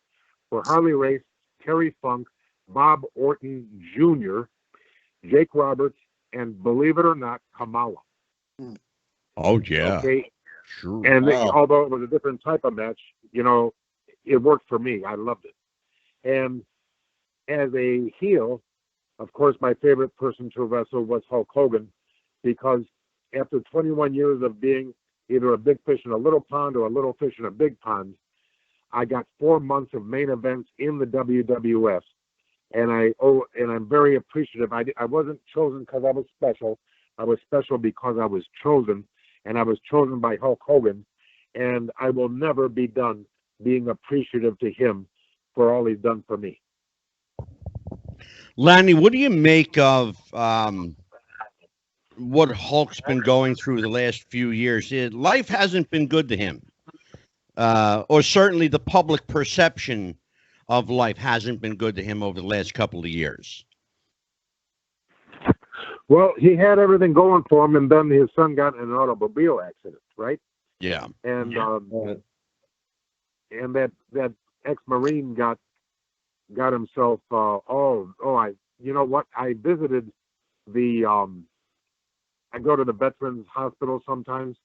[SPEAKER 5] were Harley Race, Terry Funk, Bob Orton Jr., Jake Roberts, and believe it or not, Kamala.
[SPEAKER 1] Oh, yeah.
[SPEAKER 5] Okay.
[SPEAKER 1] Sure.
[SPEAKER 5] And although it was a different type of match, you know, it worked for me. I loved it. And as a heel, of course, my favorite person to wrestle was Hulk Hogan, because after 21 years of being either a big fish in a little pond or a little fish in a big pond, I got 4 months of main events in the WWF. And I'm very appreciative. I wasn't chosen because I was special. I was special because I was chosen, and I was chosen by Hulk Hogan. And I will never be done being appreciative to him for all he's done for me.
[SPEAKER 1] Lanny, what do you make of what Hulk's been going through the last few years? Life hasn't been good to him, or certainly the public perception of life hasn't been good to him over the last couple of years.
[SPEAKER 5] Well, he had everything going for him, and then his son got in an automobile accident, right?
[SPEAKER 1] Yeah.
[SPEAKER 5] And and that ex-Marine got himself. You know what? I visited the. I go to the Veterans Hospital sometimes,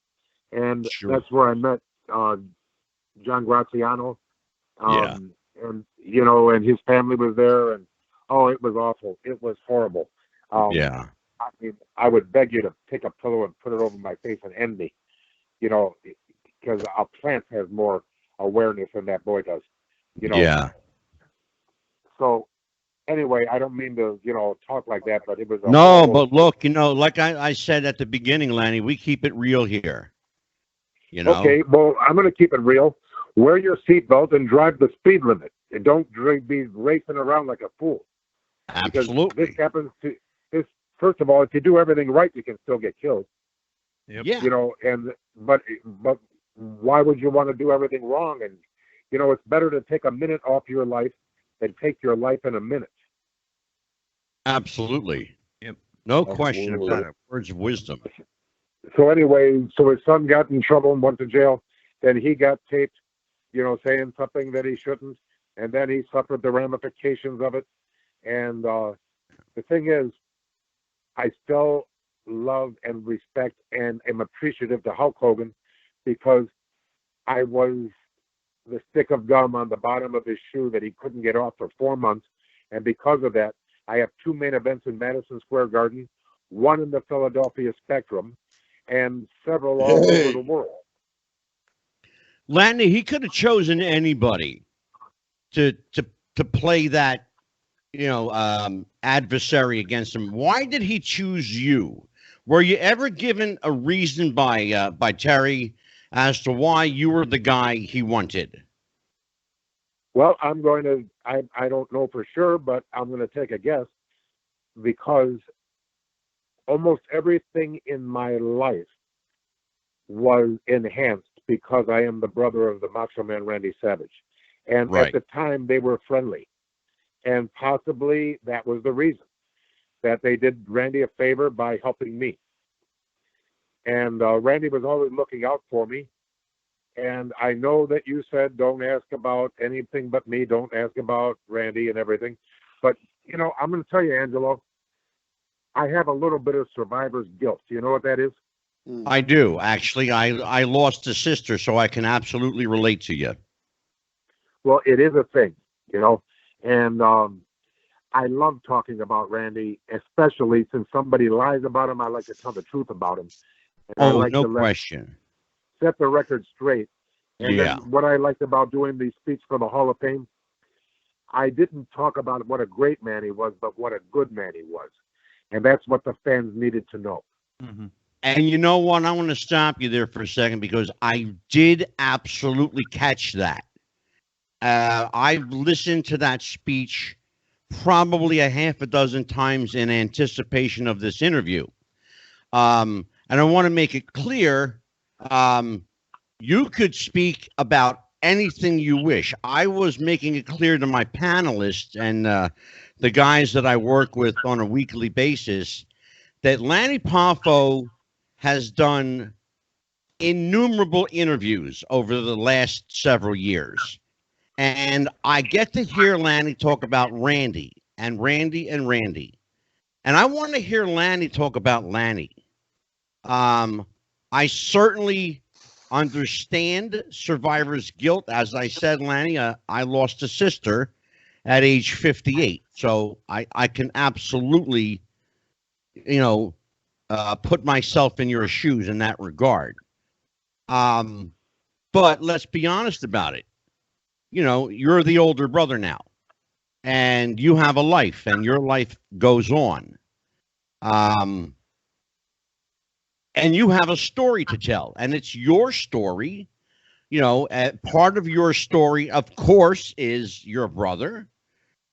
[SPEAKER 5] and that's where I met John Graziano. And you know, and his family was there, and it was awful. It was horrible.
[SPEAKER 1] Yeah.
[SPEAKER 5] I mean, I would beg you to take a pillow and put it over my face and end me, you know, because a plant has more awareness than that boy does, you know.
[SPEAKER 1] Yeah.
[SPEAKER 5] So anyway, I don't mean to, you know, talk like that, but it was
[SPEAKER 1] but look, you know, like I said at the beginning, Lanny, we keep it real here. You know.
[SPEAKER 5] Okay, well, I'm going to keep it real. Wear your seatbelt and drive the speed limit, and don't be racing around like a fool.
[SPEAKER 1] Absolutely.
[SPEAKER 5] Because this happens to this. First of all, if you do everything right, you can still get killed.
[SPEAKER 1] Yep. Yeah.
[SPEAKER 5] You know, but why would you want to do everything wrong? And you know, it's better to take a minute off your life than take your life in a minute.
[SPEAKER 1] Absolutely. Yep. No question about it. Words of wisdom.
[SPEAKER 5] So anyway, so his son got in trouble and went to jail. Then he got taped, you know, saying something that he shouldn't, and then he suffered the ramifications of it. And the thing is, I still love and respect and am appreciative to Hulk Hogan, because I was the stick of gum on the bottom of his shoe that he couldn't get off for 4 months. And because of that, I have 2 main events in Madison Square Garden, 1 in the Philadelphia Spectrum, and several all over the world.
[SPEAKER 1] Lanny, he could have chosen anybody to play that, you know, adversary against him. Why did he choose you? Were you ever given a reason by Terry as to why you were the guy he wanted?
[SPEAKER 5] Well, I don't know for sure, but I'm going to take a guess, because almost everything in my life was enhanced because I am the brother of the Macho Man Randy Savage. And at the time, they were friendly. And possibly that was the reason that they did Randy a favor by helping me. And Randy was always looking out for me. And I know that you said, don't ask about anything but me. Don't ask about Randy and everything. But, you know, I'm going to tell you, Angelo, I have a little bit of survivor's guilt. Do you know what that is?
[SPEAKER 1] I do. Actually, I lost a sister, so I can absolutely relate to you.
[SPEAKER 5] Well, it is a thing, you know. And I love talking about Randy, especially since somebody lies about him. I like to tell the truth about him. And I like
[SPEAKER 1] no
[SPEAKER 5] to
[SPEAKER 1] question.
[SPEAKER 5] Set the record straight. And then what I liked about doing the speech for the Hall of Fame, I didn't talk about what a great man he was, but what a good man he was. And that's what the fans needed to know.
[SPEAKER 1] Mm-hmm. And you know what? I want to stop you there for a second, because I did absolutely catch that. I've listened to that speech probably a half a dozen times in anticipation of this interview. And I want to make it clear, you could speak about anything you wish. I was making it clear to my panelists and the guys that I work with on a weekly basis that Lanny Poffo has done innumerable interviews over the last several years. And I get to hear Lanny talk about Randy and Randy and Randy. And I want to hear Lanny talk about Lanny. I certainly understand survivor's guilt. As I said, Lanny, I lost a sister at age 58. So I can absolutely, put myself in your shoes in that regard. But let's be honest about it. You're the older brother now, and you have a life, and your life goes on. And you have a story to tell, and it's your story. Part of your story, of course, is your brother.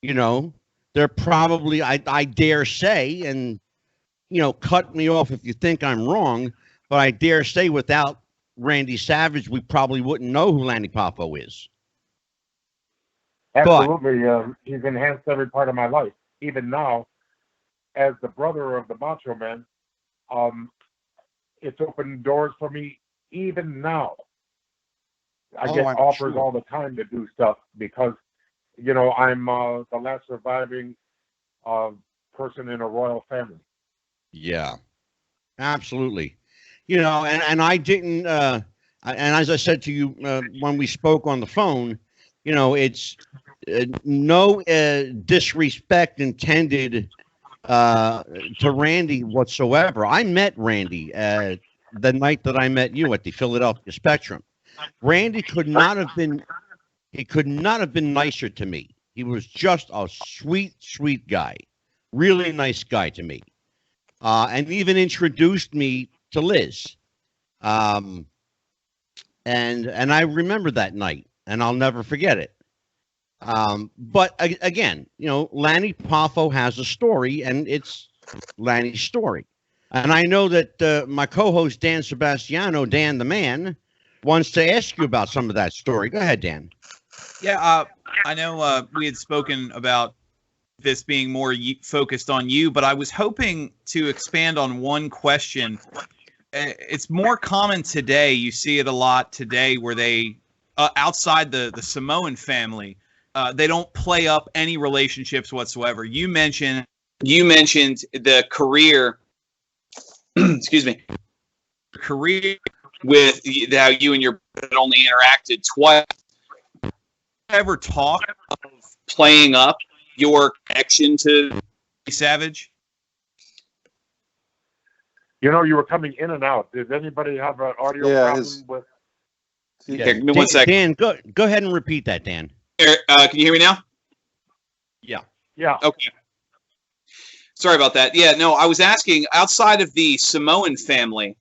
[SPEAKER 1] They're probably, I dare say, and, cut me off if you think I'm wrong, but I dare say without Randy Savage, we probably wouldn't know who Lanny Poffo is.
[SPEAKER 5] Absolutely. He's enhanced every part of my life. Even now, as the brother of the Macho Man, it's opened doors for me even now. I get offers all the time to do stuff because, I'm the last surviving person in a royal family.
[SPEAKER 1] Yeah, absolutely. And I didn't, and as I said to you when we spoke on the phone, it's no disrespect intended to Randy whatsoever. I met Randy the night that I met you at the Philadelphia Spectrum. Randy could not have been nicer to me. He was just a sweet, sweet guy, really nice guy to me, and even introduced me to Liz. And I remember that night, and I'll never forget it. But again, Lanny Poffo has a story, and it's Lanny's story. And I know that my co-host Dan Sebastiano, Dan the Man, wants to ask you about some of that story. Go ahead, Dan.
[SPEAKER 2] Yeah, I know we had spoken about this being more focused on you, but I was hoping to expand on one question. It's more common today. You see it a lot today where they, outside the Samoan family, they don't play up any relationships whatsoever. You mentioned the career, excuse me, career with how you and your brother only interacted twice. Ever talk of playing up your connection to Savage?
[SPEAKER 5] You were coming in and out. Does anybody have an audio problem with?
[SPEAKER 1] Yeah. Give me 1 second. Dan, go ahead and repeat that, Dan.
[SPEAKER 2] Can you hear me now?
[SPEAKER 5] Yeah.
[SPEAKER 2] Okay. Sorry about that. Yeah, no, I was asking, outside of the Samoan family,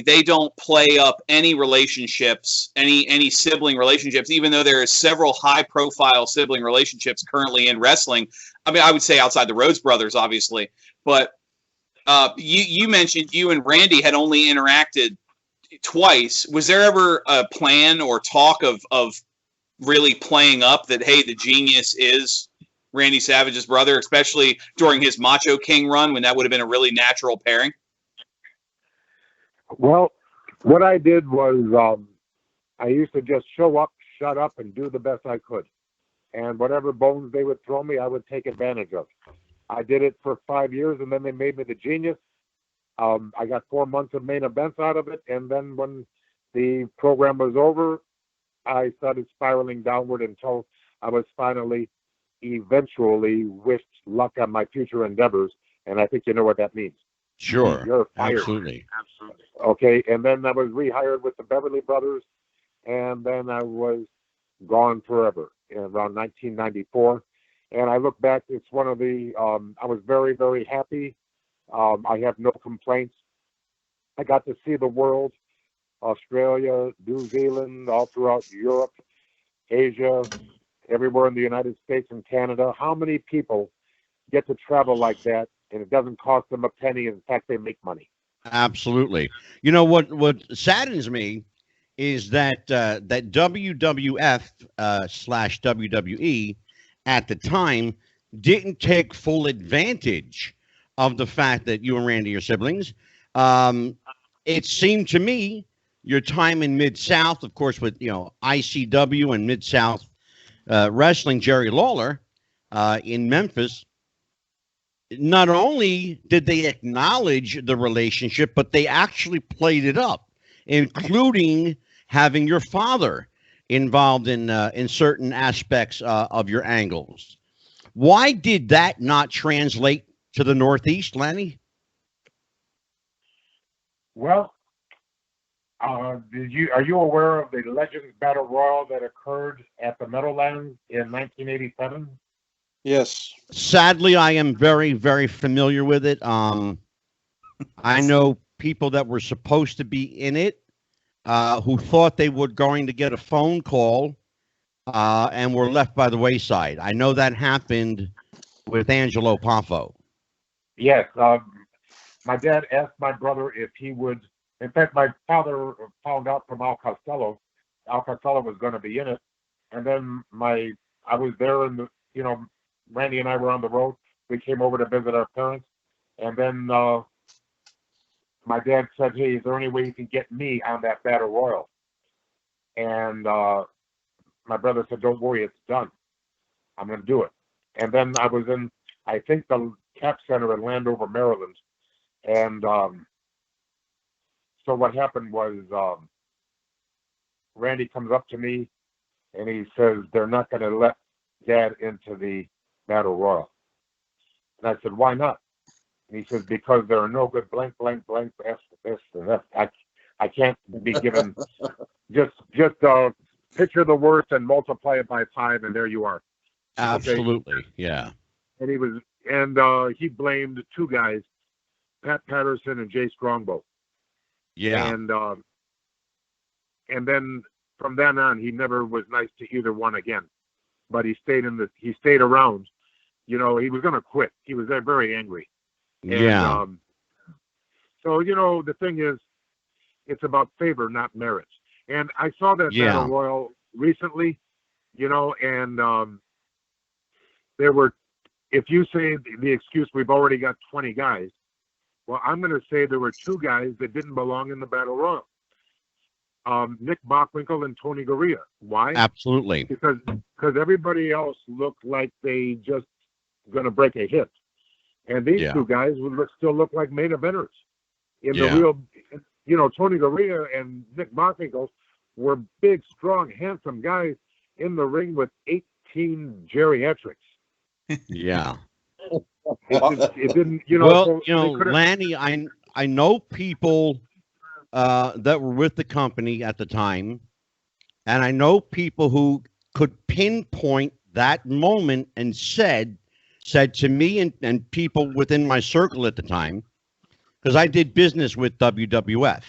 [SPEAKER 2] they don't play up any relationships, any sibling relationships, even though there are several high-profile sibling relationships currently in wrestling. I mean, I would say outside the Rhodes brothers, obviously. But you mentioned you and Randy had only interacted twice. Was there ever a plan or talk of really playing up that, hey, the genius is Randy Savage's brother, especially during his Macho King run when that would have been a really natural pairing?
[SPEAKER 5] Well, what I did was I used to just show up, shut up, and do the best I could. And whatever bones they would throw me, I would take advantage of. I did it for 5 years, and then they made me the genius. I got 4 months of main events out of it, and then when the program was over, I started spiraling downward until I was eventually wished luck on my future endeavors, and I think you know what that means.
[SPEAKER 1] Sure.
[SPEAKER 5] You're fired.
[SPEAKER 1] Absolutely.
[SPEAKER 5] Okay, and then I was rehired with the Beverly Brothers, and then I was gone forever in around 1994. And I look back, it's one of the, I was very, very happy. I have no complaints. I got to see the world, Australia, New Zealand, all throughout Europe, Asia, everywhere in the United States and Canada. How many people get to travel like that and it doesn't cost them a penny. In fact, they make money.
[SPEAKER 1] Absolutely. You know what saddens me is that that WWF slash WWE at the time didn't take full advantage of the fact that you and Randy are siblings. It seemed to me your time in Mid-South, of course, with ICW and Mid-South Wrestling, Jerry Lawler in Memphis. Not only did they acknowledge the relationship, but they actually played it up, including having your father involved in certain aspects of your angles. Why did that not translate to the Northeast, Lanny?
[SPEAKER 5] Well, are you aware of the Legends Battle Royal that occurred at the Meadowlands in 1987?
[SPEAKER 3] Yes.
[SPEAKER 1] Sadly, I am very, very familiar with it. I know people that were supposed to be in it who thought they were going to get a phone call and were left by the wayside. I know that happened with Angelo Poffo.
[SPEAKER 5] Yes. My dad asked my brother if he would. In fact, my father found out from Al Costello. Al Costello was going to be in it. And then I was there and, Randy and I were on the road. We came over to visit our parents. And then my dad said, hey, is there any way you can get me on that Battle Royal? And my brother said, don't worry, it's done. I'm going to do it. And then I was in, I think, the Cap Center in Landover, Maryland. And so what happened was Randy comes up to me and he says, they're not going to let Dad into the Battle Royal. And I said, why not? And he says, because there are no good blank, blank, blank, this and that. I can't be given just picture the worst and multiply it by 5, and there you are.
[SPEAKER 1] Absolutely, okay? Yeah.
[SPEAKER 5] And he blamed 2 guys, Pat Patterson and Jay Strongbow.
[SPEAKER 1] Yeah.
[SPEAKER 5] And then from then on, he never was nice to either one again. But he stayed around. He was going to quit. He was very angry.
[SPEAKER 1] Yeah.
[SPEAKER 5] And, so, the thing is, it's about favor, not merit. And I saw that Battle Royal recently, and there were, if you say the excuse, we've already got 20 guys, well, I'm going to say there were 2 guys that didn't belong in the Battle Royal. Nick Bockwinkel and Tony Garea. Why?
[SPEAKER 1] Absolutely.
[SPEAKER 5] Because everybody else looked like they just going to break a hit. And these 2 guys would still look like main eventers. In the real, Tony Garea and Nick Bockwinkel were big, strong, handsome guys in the ring with 18 geriatrics.
[SPEAKER 1] Yeah.
[SPEAKER 5] It didn't,
[SPEAKER 1] Well, Lanny, I know people that were with the company at the time, and I know people who could pinpoint that moment and said to me and people within my circle at the time, because I did business with WWF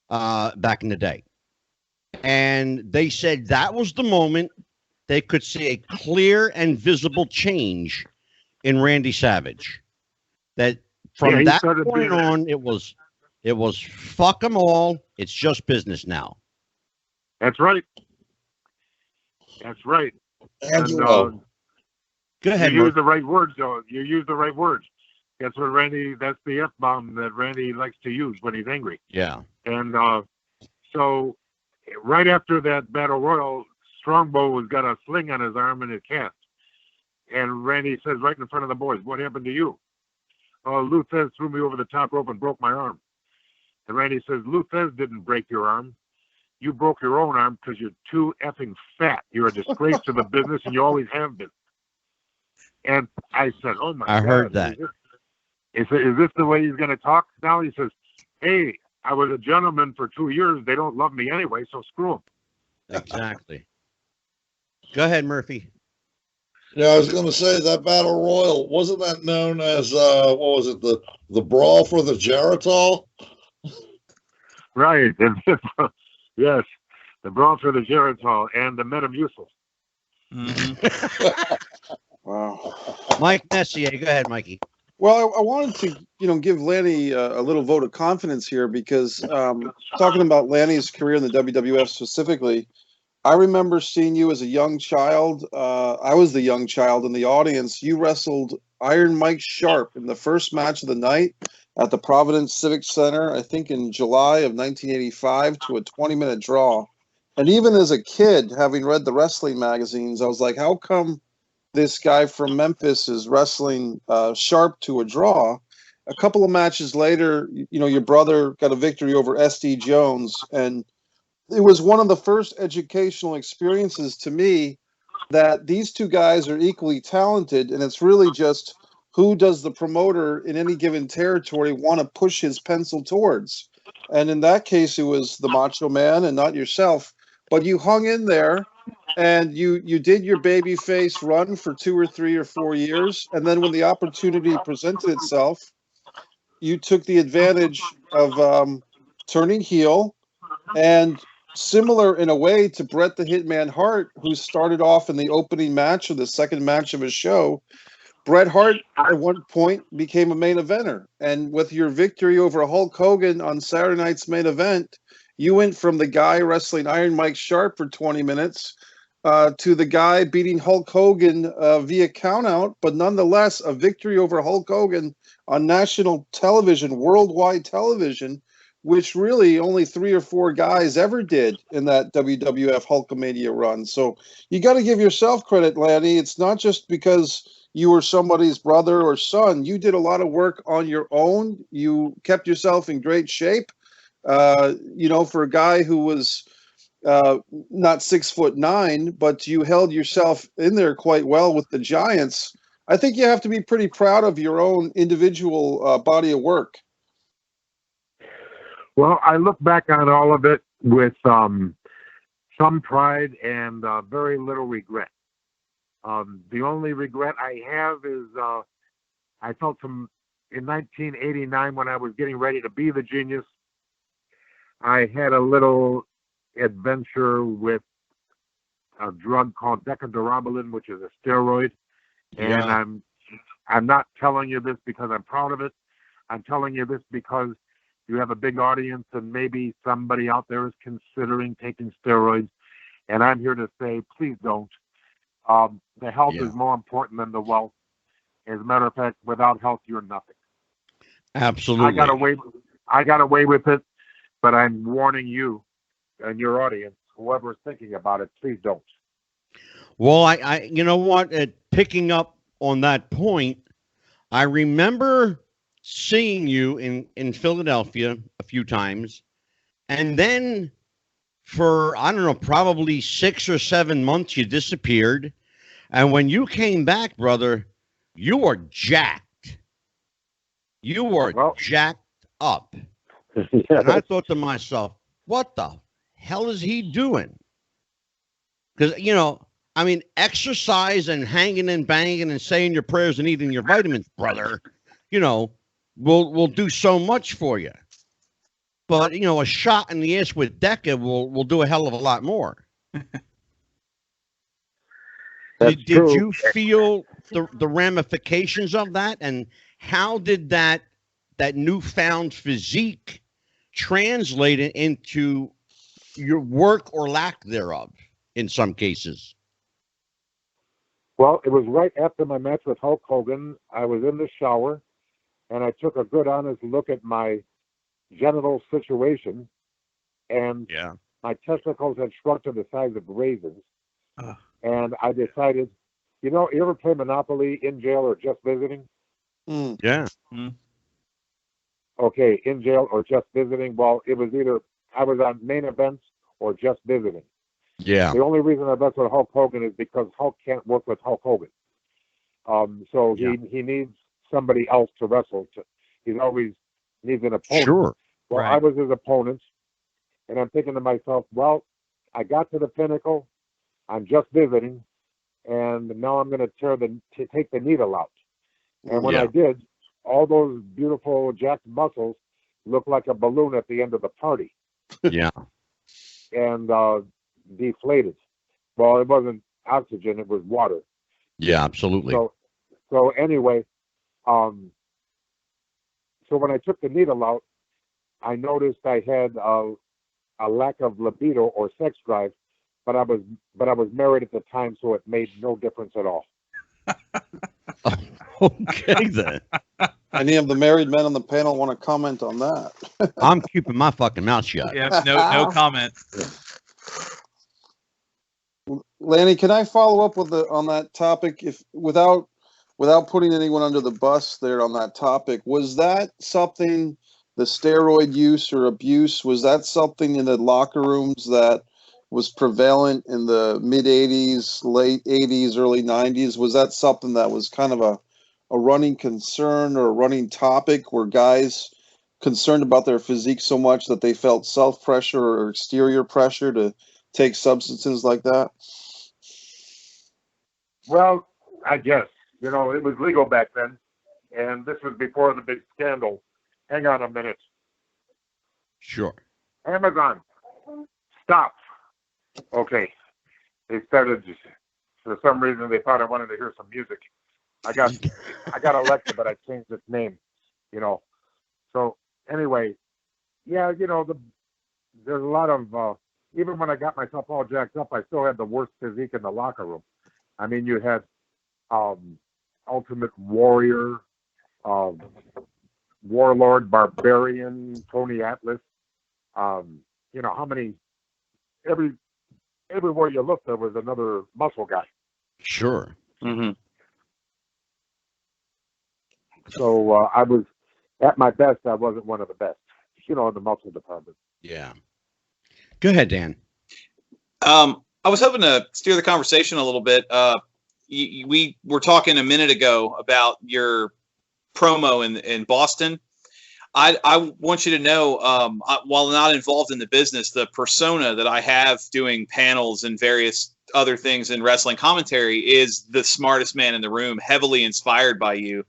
[SPEAKER 1] back in the day, and they said that was the moment they could see a clear and visible change in Randy Savage. That from that point on, it was fuck them all. It's just business now.
[SPEAKER 5] That's right. That's right.
[SPEAKER 4] And,
[SPEAKER 1] go ahead.
[SPEAKER 5] You use the right words, though. You use the right words. That's what Randy. That's the F-bomb that Randy likes to use when he's angry.
[SPEAKER 1] Yeah.
[SPEAKER 5] And so, right after that Battle Royal, Strongbow has got a sling on his arm and a cast. And Randy says right in front of the boys, "What happened to you?" Lou Thez threw me over the top rope and broke my arm. And Randy says, "Lou Thez didn't break your arm. You broke your own arm because you're too effing fat. You're a disgrace to the business, and you always have been." And I said, "Oh my God!"
[SPEAKER 1] I heard that.
[SPEAKER 5] Is this the way he's going to talk now? He says, "Hey, I was a gentleman for 2 years. They don't love me anyway, so screw them."
[SPEAKER 1] Exactly. Go ahead, Murphy.
[SPEAKER 4] Yeah, I was going to say that Battle Royal, wasn't that known as, what was it, the Brawl for the Geritol?
[SPEAKER 5] Right. Yes, the Brawl for the Geritol and the Metamucil.
[SPEAKER 1] Mm-hmm. Wow. Mike Messier, go ahead, Mikey.
[SPEAKER 3] Well, I wanted to, give Lanny a little vote of confidence here because talking about Lanny's career in the WWF specifically, I remember seeing you as a young child. I was the young child in the audience. You wrestled Iron Mike Sharp in the first match of the night at the Providence Civic Center, I think in July of 1985, to a 20-minute draw. And even as a kid, having read the wrestling magazines, I was like, how come this guy from Memphis is wrestling Sharp to a draw? A couple of matches later, your brother got a victory over SD Jones, and it was one of the first educational experiences to me that these two guys are equally talented, and it's really just who does the promoter in any given territory want to push his pencil towards. And in that case, it was the Macho Man and not yourself. But you hung in there, and you did your baby face run for 2 or 3 or 4 years, and then when the opportunity presented itself, you took the advantage of turning heel. And similar in a way to Bret the Hitman Hart, who started off in the opening match or the second match of his show, Bret Hart at one point became a main eventer. And with your victory over Hulk Hogan on Saturday night's main event, you went from the guy wrestling Iron Mike Sharp for 20 minutes to the guy beating Hulk Hogan via countout, but nonetheless a victory over Hulk Hogan on national television, worldwide television, which really only 3 or 4 guys ever did in that WWF Hulkamania run. So you got to give yourself credit, Lanny. It's not just because you were somebody's brother or son. You did a lot of work on your own. You kept yourself in great shape. For a guy who was not 6'9", but you held yourself in there quite well with the Giants. I think you have to be pretty proud of your own individual body of work.
[SPEAKER 5] Well, I look back on all of it with some pride and very little regret. The only regret I have is I felt in 1989 when I was getting ready to be the Genius, I had a little adventure with a drug called decadurabolin, which is a steroid. And I'm not telling you this because I'm proud of it. I'm telling you this because you have a big audience and maybe somebody out there is considering taking steroids. And I'm here to say, please don't. The health is more important than the wealth. As a matter of fact, without health, you're nothing.
[SPEAKER 1] Absolutely.
[SPEAKER 5] I got away with it, but I'm warning you and your audience, whoever's thinking about it, please don't.
[SPEAKER 1] Well, I you know what? Picking up on that point, I remember seeing you in Philadelphia a few times, and then for, I don't know, probably 6 or 7 months, you disappeared. And when you came back, brother, you were jacked. You were jacked up. Yes. And I thought to myself, what the hell is he doing? Because, exercise and hanging and banging and saying your prayers and eating your vitamins, brother, will do so much for you. But, a shot in the ass with Deca will do a hell of a lot more. Did you feel the ramifications of that? And how did that newfound physique translate into your work or lack thereof in some cases?
[SPEAKER 5] Well, it was right after my match with Hulk Hogan. I was in the shower, and I took a good, honest look at my genital situation, and my testicles had shrunk to the size of raisins. And I decided, you ever play Monopoly in jail or just visiting?
[SPEAKER 1] Yeah.
[SPEAKER 5] Okay, in jail or just visiting. Well, it was either I was on main events or just visiting.
[SPEAKER 1] Yeah.
[SPEAKER 5] The only reason I wrestled Hulk Hogan is because Hulk can't work with Hulk Hogan. So he needs somebody else to wrestle. He always needs an opponent.
[SPEAKER 1] Sure.
[SPEAKER 5] Well, right. I was his opponent, and I'm thinking to myself, well, I got to the pinnacle. I'm just visiting, and now I'm going to take the needle out. And when I did, all those beautiful jacked muscles looked like a balloon at the end of the party.
[SPEAKER 1] Yeah.
[SPEAKER 5] And deflated. Well, it wasn't oxygen; it was water.
[SPEAKER 1] Yeah, absolutely.
[SPEAKER 5] So anyway, So when I took the needle out, I noticed I had a lack of libido or sex drive, but I was married at the time, so it made no difference at all.
[SPEAKER 1] Okay, then.
[SPEAKER 3] Any of the married men on the panel want to comment on that?
[SPEAKER 1] I'm keeping my fucking mouth shut.
[SPEAKER 6] Yeah, no comment.
[SPEAKER 3] Lanny, can I follow up on that topic? If without putting anyone under the bus there on that topic, was that something, the steroid use or abuse, was that something in the locker rooms that was prevalent in the mid 80s, late 80s, early 90s? Was that something that was kind of a running concern or a running topic? Were guys concerned about their physique so much that they felt self-pressure or exterior pressure to take substances like that?
[SPEAKER 5] Well, I guess, it was legal back then, and this was before the big scandal. Hang on a minute.
[SPEAKER 1] Sure.
[SPEAKER 5] Amazon, stop. Okay. They started, for some reason, they thought I wanted to hear some music. I got Alexa, but I changed its name, So anyway, yeah, there's a lot of, even when I got myself all jacked up, I still had the worst physique in the locker room. I mean, you had Ultimate Warrior, Warlord, Barbarian, Tony Atlas. How many? Everywhere you looked, there was another muscle guy.
[SPEAKER 1] Sure.
[SPEAKER 2] Mm-hmm.
[SPEAKER 5] So I was, at my best, I wasn't one of the best, in the muscle department.
[SPEAKER 1] Yeah. Go ahead, Dan.
[SPEAKER 2] I was hoping to steer the conversation a little bit. We were talking a minute ago about your promo in Boston. I want you to know, while not involved in the business, the persona that I have doing panels and various other things in wrestling commentary is the smartest man in the room, heavily inspired by you.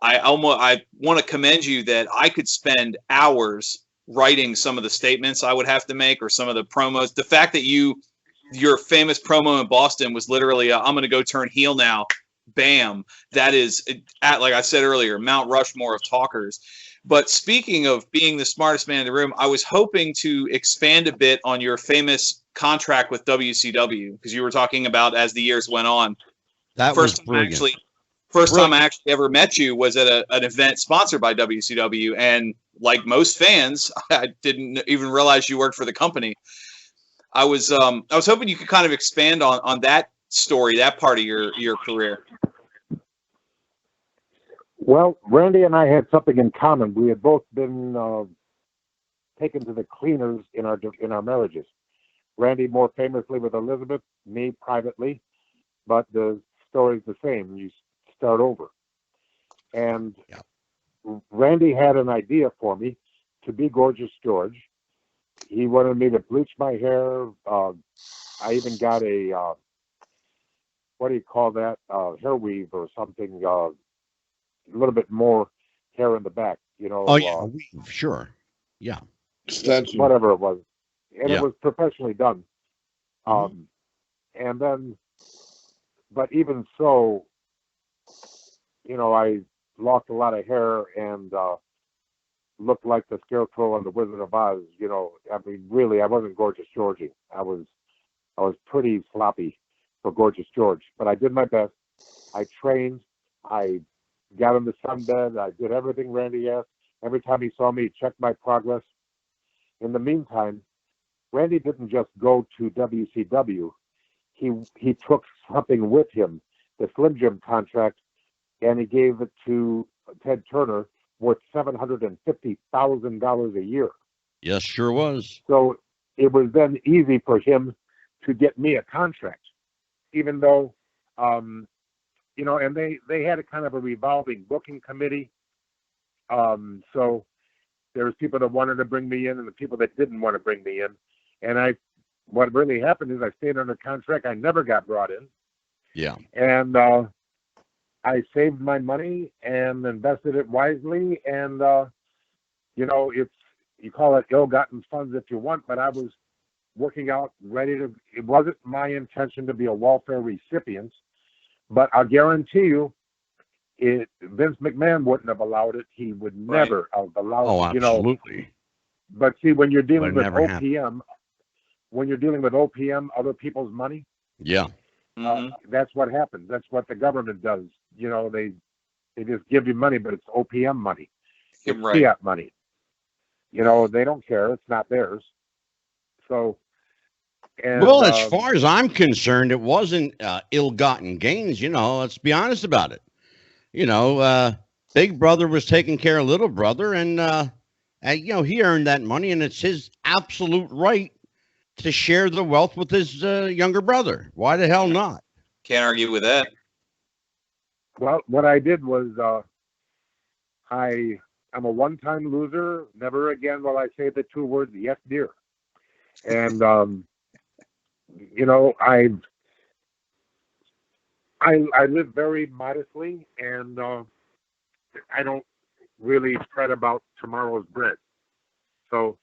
[SPEAKER 2] I want to commend you that I could spend hours writing some of the statements I would have to make or some of the promos. The fact that your famous promo in Boston was literally, I'm going to go turn heel now. Bam. That is, like I said earlier, Mount Rushmore of talkers. But speaking of being the smartest man in the room, I was hoping to expand a bit on your famous contract with WCW, because you were talking about as the years went on.
[SPEAKER 1] That was brilliant.
[SPEAKER 2] First time I actually ever met you was at an event sponsored by WCW, and like most fans, I didn't even realize you worked for the company. I was hoping you could kind of expand on that story, that part of your career.
[SPEAKER 5] Well, Randy and I had something in common. We had both been taken to the cleaners in our marriages. Randy more famously with Elizabeth, me privately, but the story's the same. You start over. And
[SPEAKER 1] yeah.
[SPEAKER 5] Randy had an idea for me to be Gorgeous George. He wanted me to bleach my hair. I even got a, what do you call that? Hair weave or something, a little bit more hair in the back,
[SPEAKER 1] Oh, yeah, weave, sure. Yeah.
[SPEAKER 4] Extension.
[SPEAKER 5] Whatever it was. And
[SPEAKER 1] Yeah.
[SPEAKER 5] it was professionally done. And then, but even so, I lost a lot of hair and looked like the Scarecrow on the Wizard of Oz. I mean, really, I wasn't Gorgeous Georgie. I was pretty sloppy for Gorgeous George, but I did my best. I trained. I got in the sunbed. I did everything Randy asked. Every time he saw me, he checked my progress. In the meantime, Randy didn't just go to WCW. He took something with him, the Slim Jim contract, and he gave it to Ted Turner worth $750,000 a year.
[SPEAKER 1] Yes, sure was.
[SPEAKER 5] So it was then easy for him to get me a contract, even though, and they had a kind of a revolving booking committee. So there was people that wanted to bring me in and the people that didn't want to bring me in. And what really happened is I stayed under contract. I never got brought in.
[SPEAKER 1] Yeah.
[SPEAKER 5] And I saved my money and invested it wisely. And, you call it ill-gotten funds if you want, but I was working out it wasn't my intention to be a welfare recipient, but I'll guarantee you, Vince McMahon wouldn't have allowed it. He would never have allowed.
[SPEAKER 1] Oh, absolutely.
[SPEAKER 5] But see, when you're dealing with
[SPEAKER 1] never
[SPEAKER 5] OPM, other people's money.
[SPEAKER 1] Yeah.
[SPEAKER 5] That's what happens. That's what the government does. They just give you money, but it's OPM money. It's fiat money. They don't care. It's not theirs. So. And,
[SPEAKER 1] well, as far as I'm concerned, it wasn't ill-gotten gains. Let's be honest about it. Big brother was taking care of little brother, and he earned that money, and it's his absolute right to share the wealth with his younger brother. Why the hell not?
[SPEAKER 2] Can't argue with that.
[SPEAKER 5] Well, what I did was I'm a one-time loser. Never again will I say the two words, yes, dear. And, I live very modestly, and I don't really fret about tomorrow's bread. So,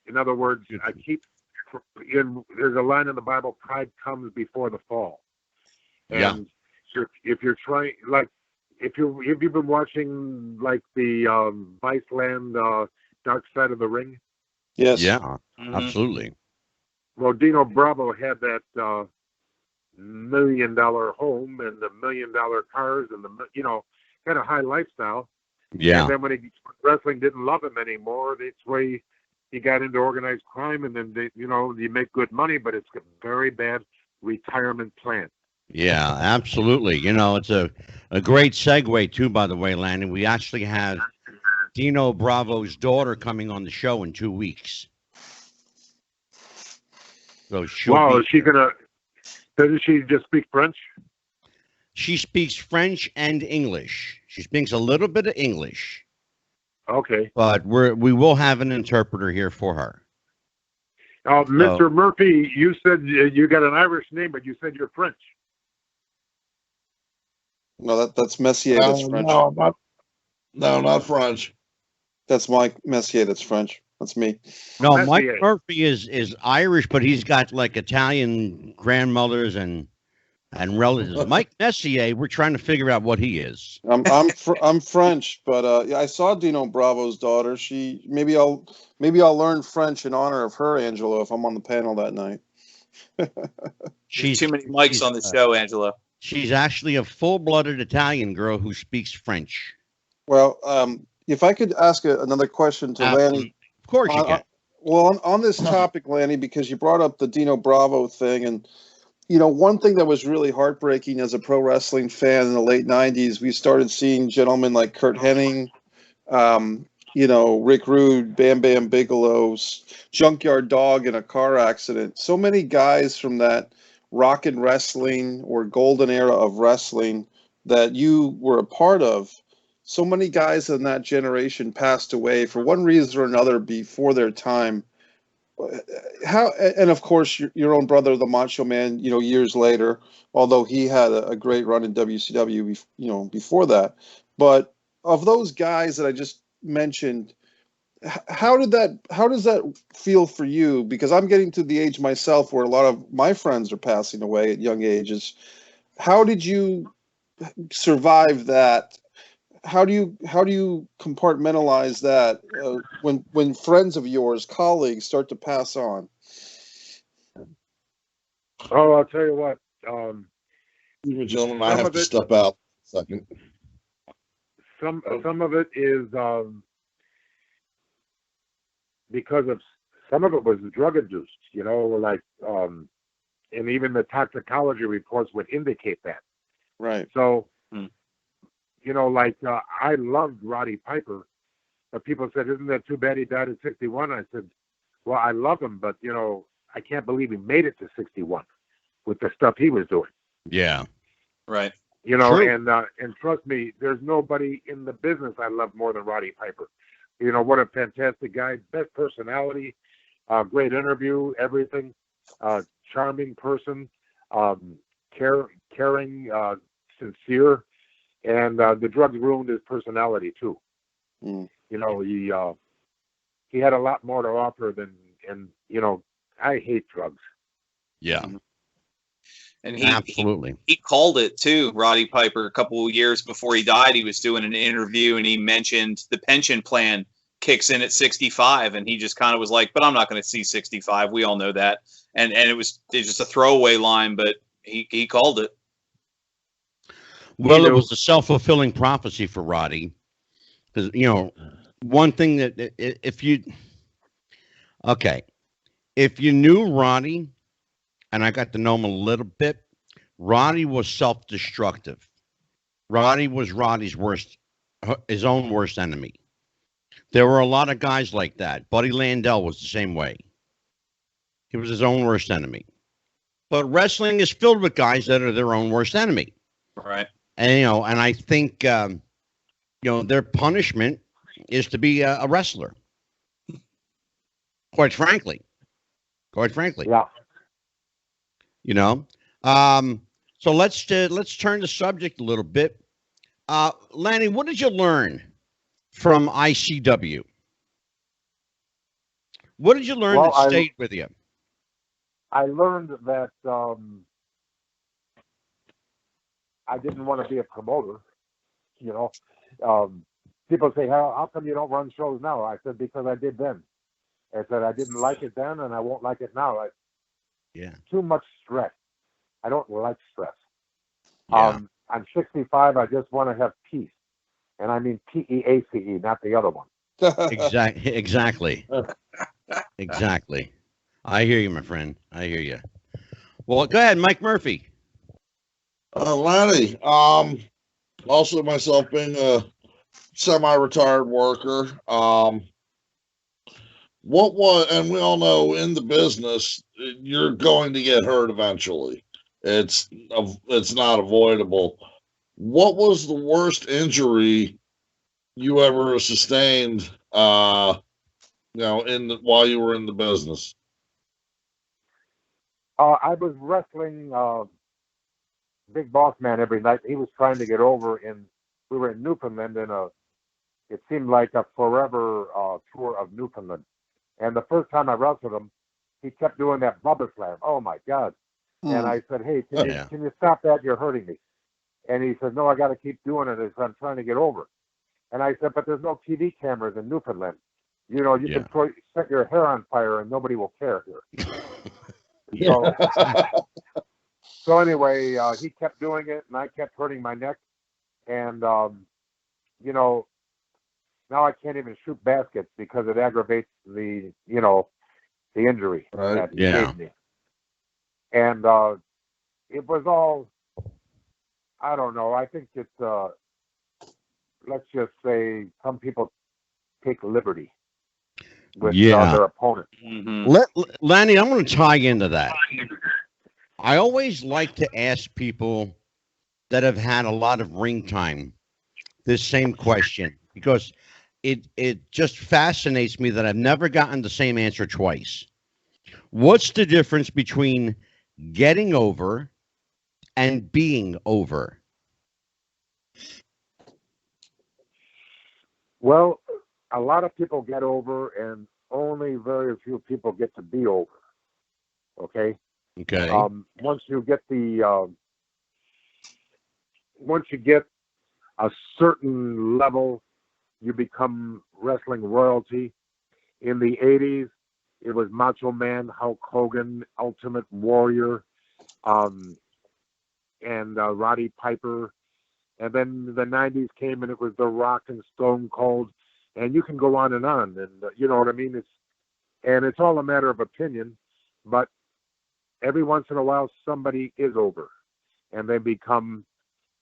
[SPEAKER 5] in other words, there's a line in the Bible, pride comes before the fall. And if you're trying, like, if you've been watching, like, the Viceland Dark Side of the Ring.
[SPEAKER 3] Yes.
[SPEAKER 1] Yeah, absolutely.
[SPEAKER 5] Well, Dino Bravo had that $1 million home and the $1 million cars and had a high lifestyle.
[SPEAKER 1] Yeah.
[SPEAKER 5] And then when wrestling didn't love him anymore, that's why he got into organized crime. And then you make good money, but it's a very bad retirement plan.
[SPEAKER 1] Yeah, absolutely. It's a great segue too. By the way, Lanny, we actually have Dino Bravo's daughter coming on the show in 2 weeks. So
[SPEAKER 5] is she gonna? Doesn't she just speak French?
[SPEAKER 1] She speaks French and English. She speaks a little bit of English.
[SPEAKER 5] Okay.
[SPEAKER 1] But we will have an interpreter here for her.
[SPEAKER 5] Mr. Murphy, you said you got an Irish name, but you said you're French.
[SPEAKER 3] No, that's Messier. That's French.
[SPEAKER 4] No, not French.
[SPEAKER 3] That's Mike Messier. That's French. That's me.
[SPEAKER 1] No, Mike Murphy is Irish, but he's got like Italian grandmothers and relatives. Mike Messier, we're trying to figure out what he is.
[SPEAKER 3] I'm French, but I saw Dino Bravo's daughter. Maybe I'll learn French in honor of her, Angelo, if I'm on the panel that night.
[SPEAKER 2] She's too many mics on the show, Angelo.
[SPEAKER 1] She's actually a full-blooded Italian girl who speaks French.
[SPEAKER 3] Well, if I could ask another question to Lanny.
[SPEAKER 1] Of course you can.
[SPEAKER 3] Well, on this topic, Lanny, because you brought up the Dino Bravo thing, and one thing that was really heartbreaking as a pro wrestling fan in the late 90s, we started seeing gentlemen like Kurt Hennig, Rick Rude, Bam Bam Bigelow's Junkyard Dog in a car accident. So many guys from that rockin' wrestling or golden era of wrestling that you were a part of. So many guys in that generation passed away for one reason or another before their time. And of course, your own brother, the Macho Man, years later, although he had a great run in WCW, before that. But of those guys that I just mentioned, how does that feel for you? Because I'm getting to the age myself where a lot of my friends are passing away at young ages. How did you survive that? How do you compartmentalize that when friends of yours, colleagues, start to pass on?
[SPEAKER 5] Oh, I'll tell you what.
[SPEAKER 4] Gentlemen, I have to step out a second.
[SPEAKER 5] Some of it is because of some of it was drug induced. And even the toxicology reports would indicate that.
[SPEAKER 3] Right.
[SPEAKER 5] So. I loved Roddy Piper, but people said, isn't that too bad he died at 61? I said, well, I love him, but, I can't believe he made it to 61 with the stuff he was doing.
[SPEAKER 1] Yeah.
[SPEAKER 2] Right.
[SPEAKER 5] True. And trust me, there's nobody in the business I love more than Roddy Piper. What a fantastic guy, best personality, great interview, everything, charming person, caring, sincere. And the drugs ruined his personality too.
[SPEAKER 3] Mm.
[SPEAKER 5] He had a lot more to offer than, I hate drugs.
[SPEAKER 1] Yeah.
[SPEAKER 2] And
[SPEAKER 1] absolutely,
[SPEAKER 2] he called it too. Roddy Piper, a couple of years before he died, he was doing an interview and he mentioned the pension plan kicks in at 65, and he just kind of was like, "But I'm not going to see 65. We all know that." And it was just a throwaway line, but he called it.
[SPEAKER 1] Well, it was a self-fulfilling prophecy for Roddy, because one thing that if you knew Roddy, and I got to know him a little bit, Roddy was self-destructive. Roddy was his own worst enemy. There were a lot of guys like that. Buddy Landell was the same way. He was his own worst enemy. But wrestling is filled with guys that are their own worst enemy.
[SPEAKER 2] Right.
[SPEAKER 1] And and I think their punishment is to be a wrestler. Quite frankly.
[SPEAKER 5] Yeah.
[SPEAKER 1] So let's turn the subject a little bit. Lanny, what did you learn from ICW? What did you learn that stayed with you?
[SPEAKER 5] I learned that I didn't want to be a promoter. People say, how come you don't run shows now? I said, because I did then. I said, I didn't like it then, and I won't like it now. Too much stress. I don't like stress.
[SPEAKER 1] Yeah.
[SPEAKER 5] I'm 65. I just want to have peace. And I mean P-E-A-C-E, not the other one.
[SPEAKER 1] Exactly. Exactly. I hear you, my friend. I hear you. Well, go ahead, Mike Murphy.
[SPEAKER 4] Lanny, also myself being a semi-retired worker, what was, and we all know in the business, you're going to get hurt eventually. It's not avoidable. What was the worst injury you ever sustained, while you were in the business?
[SPEAKER 5] I was wrestling Big Boss Man every night. He was trying to get over we were in Newfoundland it seemed like a forever tour of Newfoundland. And the first time I wrestled him, he kept doing that Bubba Slam. Oh my God. And I said, hey, can you stop that? You're hurting me. And he said, no, I got to keep doing it as I'm trying to get over. And I said, but there's no TV cameras in Newfoundland. You can set your hair on fire and nobody will care here. So anyway, he kept doing it and I kept hurting my neck. And, now I can't even shoot baskets because it aggravates the injury that he gave me. And it was all, I don't know, I think it's, let's just say some people take liberty with their opponent.
[SPEAKER 1] Mm-hmm. Lanny, I'm going to tie into that. I always like to ask people that have had a lot of ring time this same question, because it just fascinates me that I've never gotten the same answer twice. What's the difference between getting over and being over?
[SPEAKER 5] Well, a lot of people get over and only very few people get to be over. Okay. Once you get a certain level, you become wrestling royalty. In the 80s, it was Macho Man, Hulk Hogan, Ultimate Warrior, and Roddy Piper. And then the 90s came and it was The Rock and Stone Cold. And you can go on. And you know what I mean? It's all a matter of opinion. But every once in a while, somebody is over. And they become,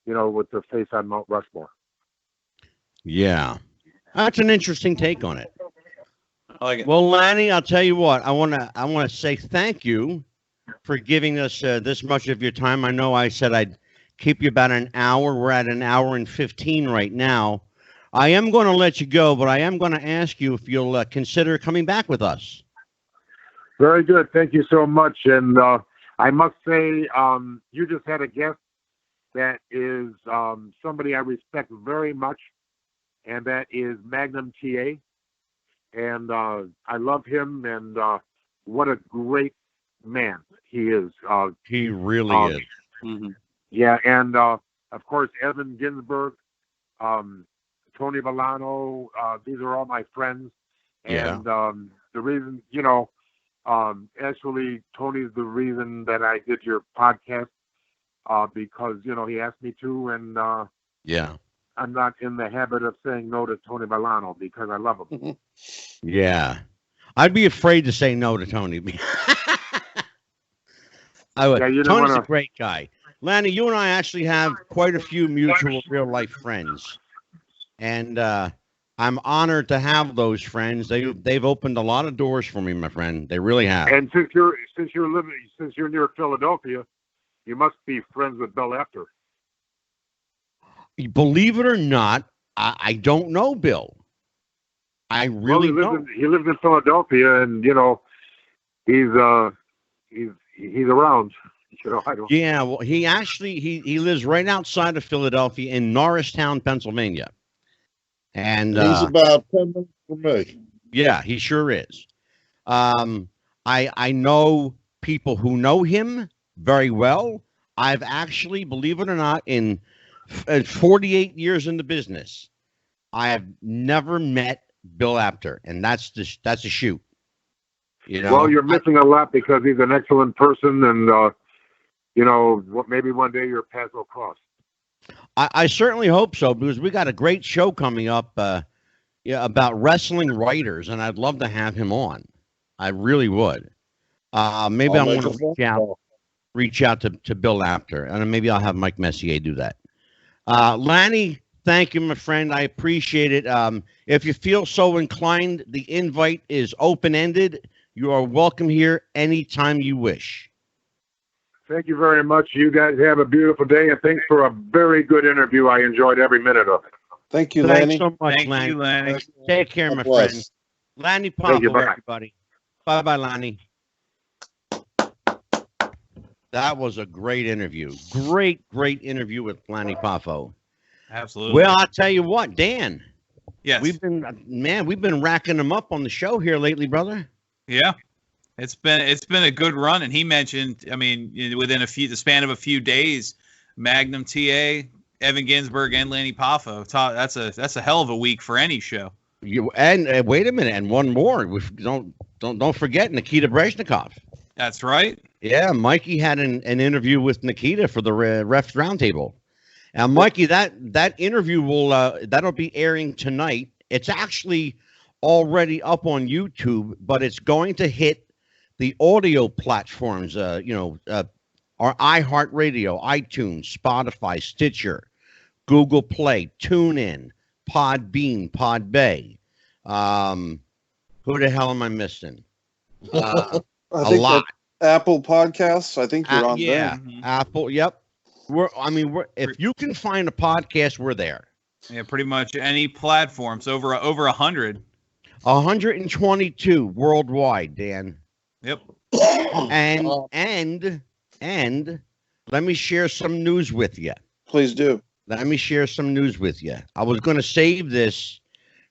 [SPEAKER 5] with their face on Mount Rushmore.
[SPEAKER 1] Yeah. That's an interesting take on it.
[SPEAKER 2] I like it.
[SPEAKER 1] Well, Lanny, I'll tell you what. I want to say thank you for giving us this much of your time. I know I said I'd keep you about an hour. We're at an hour and 15 right now. I am going to let you go, but I am going to ask you if you'll consider coming back with us.
[SPEAKER 5] Very good. Thank you so much. And I must say, you just had a guest that is somebody I respect very much, and that is Magnum TA. And I love him, and what a great man. He is.
[SPEAKER 1] He really is.
[SPEAKER 2] Mm-hmm.
[SPEAKER 5] Yeah, and of course Evan Ginsberg, Tony Villano. These are all my friends, and the reason, actually Tony's the reason that I did your podcast, because he asked me to, and I'm not in the habit of saying no to Tony Villano because I love him.
[SPEAKER 1] Yeah, I'd be afraid to say no to Tony. I would.
[SPEAKER 5] Yeah,
[SPEAKER 1] Tony's a great guy. Lanny, you and I actually have quite a few mutual real life friends, and I'm honored to have those friends. They've opened a lot of doors for me, my friend. They really have.
[SPEAKER 5] And since you're near Philadelphia, you must be friends with Bill Apter.
[SPEAKER 1] Believe it or not, I don't know Bill. I really don't.
[SPEAKER 5] He lives in Philadelphia, and he's around. I don't.
[SPEAKER 1] Yeah, well, he actually he lives right outside of Philadelphia in Norristown, Pennsylvania, and
[SPEAKER 4] he's about 10 minutes from me.
[SPEAKER 1] Yeah, he sure is. I know people who know him very well. I've actually, believe it or not, in 48 years in the business, I have never met Bill Apter, and that's a shoot.
[SPEAKER 5] Well, you're missing a lot because he's an excellent person, and maybe one day your paths will cross.
[SPEAKER 1] I certainly hope so, because we got a great show coming up about wrestling writers, and I'd love to have him on. I really would. Maybe I want to reach out to Bill Apter, and maybe I'll have Mike Messier do that. Lanny, thank you, my friend. I appreciate it. If you feel so inclined, the invite is open-ended. You are welcome here anytime you wish.
[SPEAKER 5] Thank you very much. You guys have a beautiful day, and thanks for a very good interview. I enjoyed every minute of it.
[SPEAKER 3] Thank you, Lanny.
[SPEAKER 1] Thanks so much,
[SPEAKER 2] Thank
[SPEAKER 1] Lanny.
[SPEAKER 2] you, Lanny.
[SPEAKER 1] Take care, my friend. Lanny Poffo, everybody. Bye-bye, Lanny. That was a great interview. Great interview with Lanny Poffo.
[SPEAKER 2] Absolutely.
[SPEAKER 1] Well, I'll tell you what, Dan.
[SPEAKER 2] Yes.
[SPEAKER 1] We've been racking them up on the show here lately, brother.
[SPEAKER 2] Yeah. It's been a good run, and he mentioned, within the span of a few days, Magnum TA, Evan Ginsberg, and Lanny Poffo. That's a hell of a week for any show.
[SPEAKER 1] And wait a minute, and one more. Don't forget Nikita Brezhnikov.
[SPEAKER 2] That's right.
[SPEAKER 1] Yeah, Mikey had an interview with Nikita for the Refs Roundtable. And Mikey, that interview that'll be airing tonight. It's actually already up on YouTube, but it's going to hit the audio platforms. Our iHeartRadio, iTunes, Spotify, Stitcher, Google Play, TuneIn, Podbean, Podbay. Who the hell am I missing?
[SPEAKER 3] I think lot. Apple Podcasts. I think you're on there.
[SPEAKER 1] Yeah, Apple. Yep. If you can find a podcast, we're there.
[SPEAKER 2] Yeah, pretty much any platforms. Over 100.
[SPEAKER 1] 122 worldwide, Dan.
[SPEAKER 2] Yep.
[SPEAKER 1] And let me share some news with you.
[SPEAKER 3] Please do.
[SPEAKER 1] Let me share some news with you. I was going to save this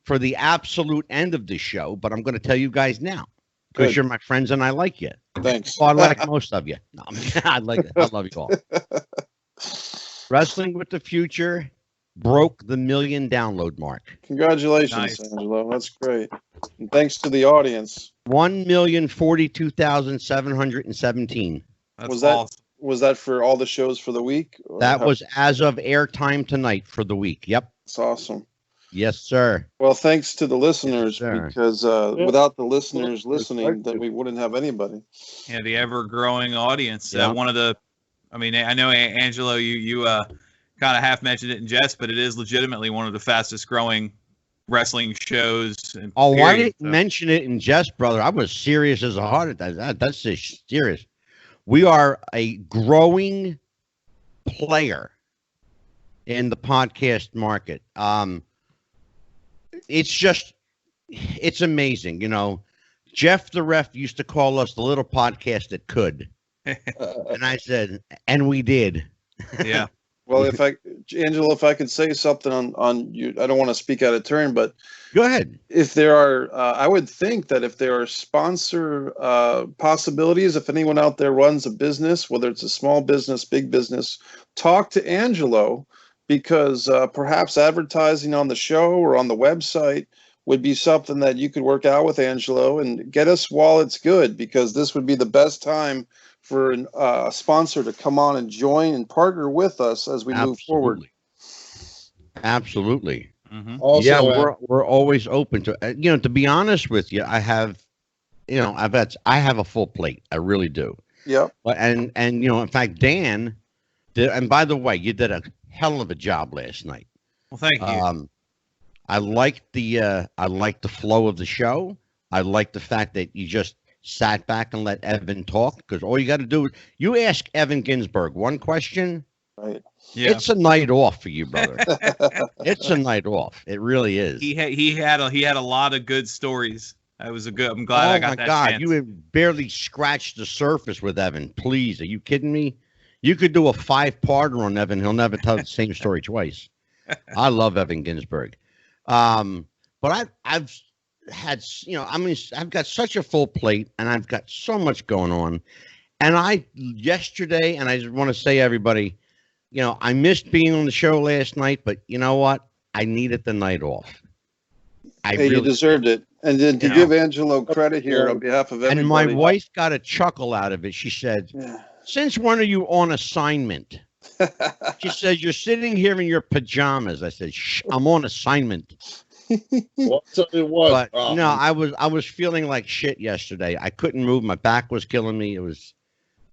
[SPEAKER 1] for the absolute end of the show, but I'm going to tell you guys now because you're my friends and I like you.
[SPEAKER 3] Thanks.
[SPEAKER 1] Well, I like most of you. No, I like it. I love you all. Wrestling with the Future broke the 1 million download mark.
[SPEAKER 3] Congratulations,
[SPEAKER 2] Nice.
[SPEAKER 3] Angelo. That's great. And thanks to the audience.
[SPEAKER 1] 1,042,717.
[SPEAKER 3] Was that for all the shows for the week?
[SPEAKER 1] That was as of airtime tonight for the week. Yep.
[SPEAKER 3] That's awesome.
[SPEAKER 1] Yes, sir.
[SPEAKER 3] Well, thanks to the listeners,
[SPEAKER 1] Yes,
[SPEAKER 3] because without the listeners listening, then we wouldn't have anybody.
[SPEAKER 2] Yeah, the ever-growing audience.
[SPEAKER 1] Yeah.
[SPEAKER 2] I know, Angelo, you kind of half mentioned it in jest, but it is legitimately one of the fastest-growing wrestling shows.
[SPEAKER 1] I didn't mention it in jest, brother. I was serious as a heart attack. That's just serious. We are a growing player in the podcast market. It's amazing. Jeff the Ref used to call us the little podcast that could. And I said, and we did.
[SPEAKER 2] Yeah.
[SPEAKER 3] Well, Angelo, if I could say something on you, I don't want to speak out of turn, but
[SPEAKER 1] go ahead.
[SPEAKER 3] If there are, I would think that if there are sponsor possibilities, if anyone out there runs a business, whether it's a small business, big business, talk to Angelo, because perhaps advertising on the show or on the website would be something that you could work out with Angelo and get us while it's good, because this would be the best time for a sponsor to come on and join and partner with us as we move forward.
[SPEAKER 1] Absolutely.
[SPEAKER 2] Mm-hmm.
[SPEAKER 4] Also,
[SPEAKER 1] yeah, we're always open to, to be honest with you, I have a full plate. I really do.
[SPEAKER 3] Yep.
[SPEAKER 1] And in fact, Dan did, and by the way, you did a hell of a job last night.
[SPEAKER 2] Well, thank you.
[SPEAKER 1] I liked the flow of the show. I like the fact that you just sat back and let Evan talk, because all you got to do is you ask Evan Ginsberg one question.
[SPEAKER 3] Right.
[SPEAKER 2] Yeah.
[SPEAKER 1] It's a night off for you, brother. It's a night off. It really is.
[SPEAKER 2] He had a lot of good stories. I'm glad I got that chance.
[SPEAKER 1] You have barely scratched the surface with Evan. Please, are you kidding me? You could do a 5-parter on Evan. He'll never tell the same story twice. I love Evan Ginsberg. But I've had, I've got such a full plate and I've got so much going on. And yesterday, and I just want to say, everybody, I missed being on the show last night, but you know what? I needed the night off.
[SPEAKER 3] You deserved it. And then to give Angelo credit here on behalf of everybody.
[SPEAKER 1] And my wife got a chuckle out of it. She said, since when are you on assignment? She says, you're sitting here in your pajamas. I said, shh, I'm on assignment.
[SPEAKER 4] Well, tell you what,
[SPEAKER 1] But no, I was feeling like shit yesterday. I couldn't move. My back was killing me. It was,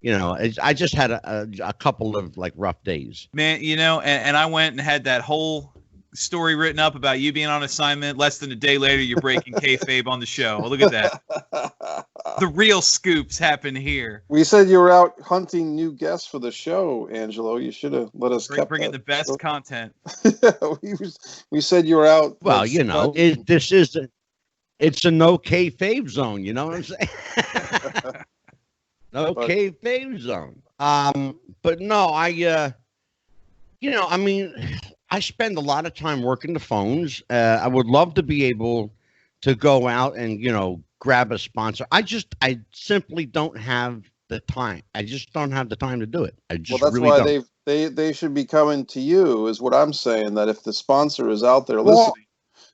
[SPEAKER 1] I just had a couple of rough days.
[SPEAKER 2] Man, and I went and had that whole story written up about you being on assignment. Less than a day later, you're breaking kayfabe on the show. Look at that. The real scoops happen here.
[SPEAKER 3] We said you were out hunting new guests for the show, Angelo. You should have let us
[SPEAKER 2] bring in the best content.
[SPEAKER 3] We said you were out.
[SPEAKER 1] Well, it's a no kayfabe zone. You know what I'm saying? No kayfabe zone. But no, I spend a lot of time working the phones. I would love to be able to go out and, grab a sponsor. I simply don't have the time. I just don't have the time to do it.
[SPEAKER 3] That's why they should be coming to you, is what I'm saying, that if the sponsor is out there listening,